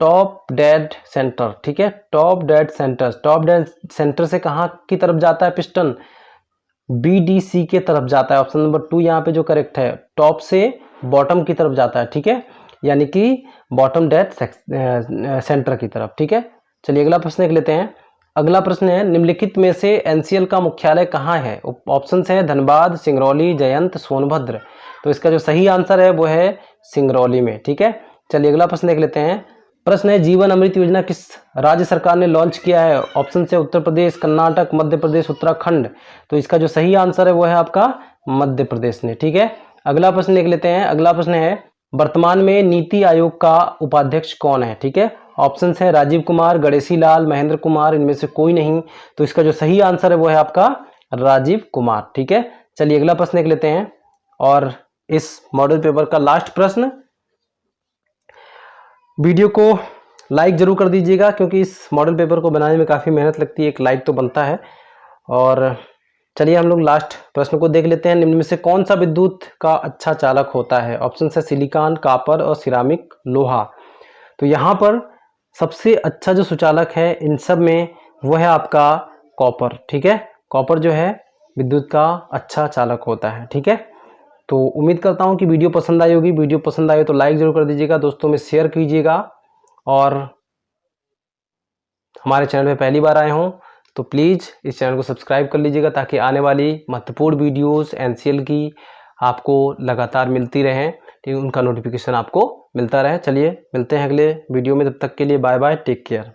टॉप डेड सेंटर, ठीक है। टॉप डेड सेंटर से कहाँ की तरफ जाता है पिस्टन, बीडीसी के तरफ जाता है। ऑप्शन नंबर 2 यहाँ पे जो करेक्ट है, टॉप से बॉटम की तरफ जाता है, ठीक है, यानी कि बॉटम डेड सेंटर की तरफ, ठीक है। चलिए अगला प्रश्न देख लेते हैं। अगला प्रश्न है, निम्नलिखित में से एनसीएल का मुख्यालय कहाँ है। ऑप्शन है धनबाद, सिंगरौली, जयंत, सोनभद्र। तो इसका जो सही आंसर है वो है सिंगरौली में, ठीक है। चलिए अगला प्रश्न देख लेते हैं। प्रश्न है, जीवन अमृत योजना किस राज्य सरकार ने लॉन्च किया है। ऑप्शन है उत्तर प्रदेश, कर्नाटक, मध्य प्रदेश, उत्तराखंड। तो इसका जो सही आंसर है वो है आपका मध्य प्रदेश ने, ठीक है। अगला प्रश्न देख लेते हैं। अगला प्रश्न है, वर्तमान में नीति आयोग का उपाध्यक्ष कौन है, ठीक है। ऑप्शन है राजीव कुमार, गणेशी लाल, महेंद्र कुमार, इनमें से कोई नहीं। तो इसका जो सही आंसर है वो है आपका राजीव कुमार, ठीक है। चलिए अगला प्रश्न देख लेते हैं, और इस मॉडल पेपर का लास्ट प्रश्न। वीडियो को लाइक जरूर कर दीजिएगा, क्योंकि इस मॉडल पेपर को बनाने में काफ़ी मेहनत लगती है, एक लाइक तो बनता है। और चलिए हम लोग लास्ट प्रश्न को देख लेते हैं। निम्न में से कौन सा विद्युत का अच्छा चालक होता है। ऑप्शन है सिलिकॉन, कॉपर और सिरामिक लोहा। तो यहाँ पर सबसे अच्छा जो सुचालक है इन सब में वो है आपका कॉपर, ठीक है। कॉपर जो है विद्युत का अच्छा चालक होता है, ठीक है। तो उम्मीद करता हूँ कि वीडियो पसंद आई होगी। वीडियो पसंद आए तो लाइक जरूर कर दीजिएगा, दोस्तों में शेयर कीजिएगा, और हमारे चैनल में पहली बार आए हों तो प्लीज़ इस चैनल को सब्सक्राइब कर लीजिएगा, ताकि आने वाली महत्वपूर्ण वीडियोस एनसीएल की आपको लगातार मिलती रहें, ठीक, उनका नोटिफिकेशन आपको मिलता रहे। चलिए मिलते हैं अगले वीडियो में, तब तक के लिए बाय बाय, टेक केयर।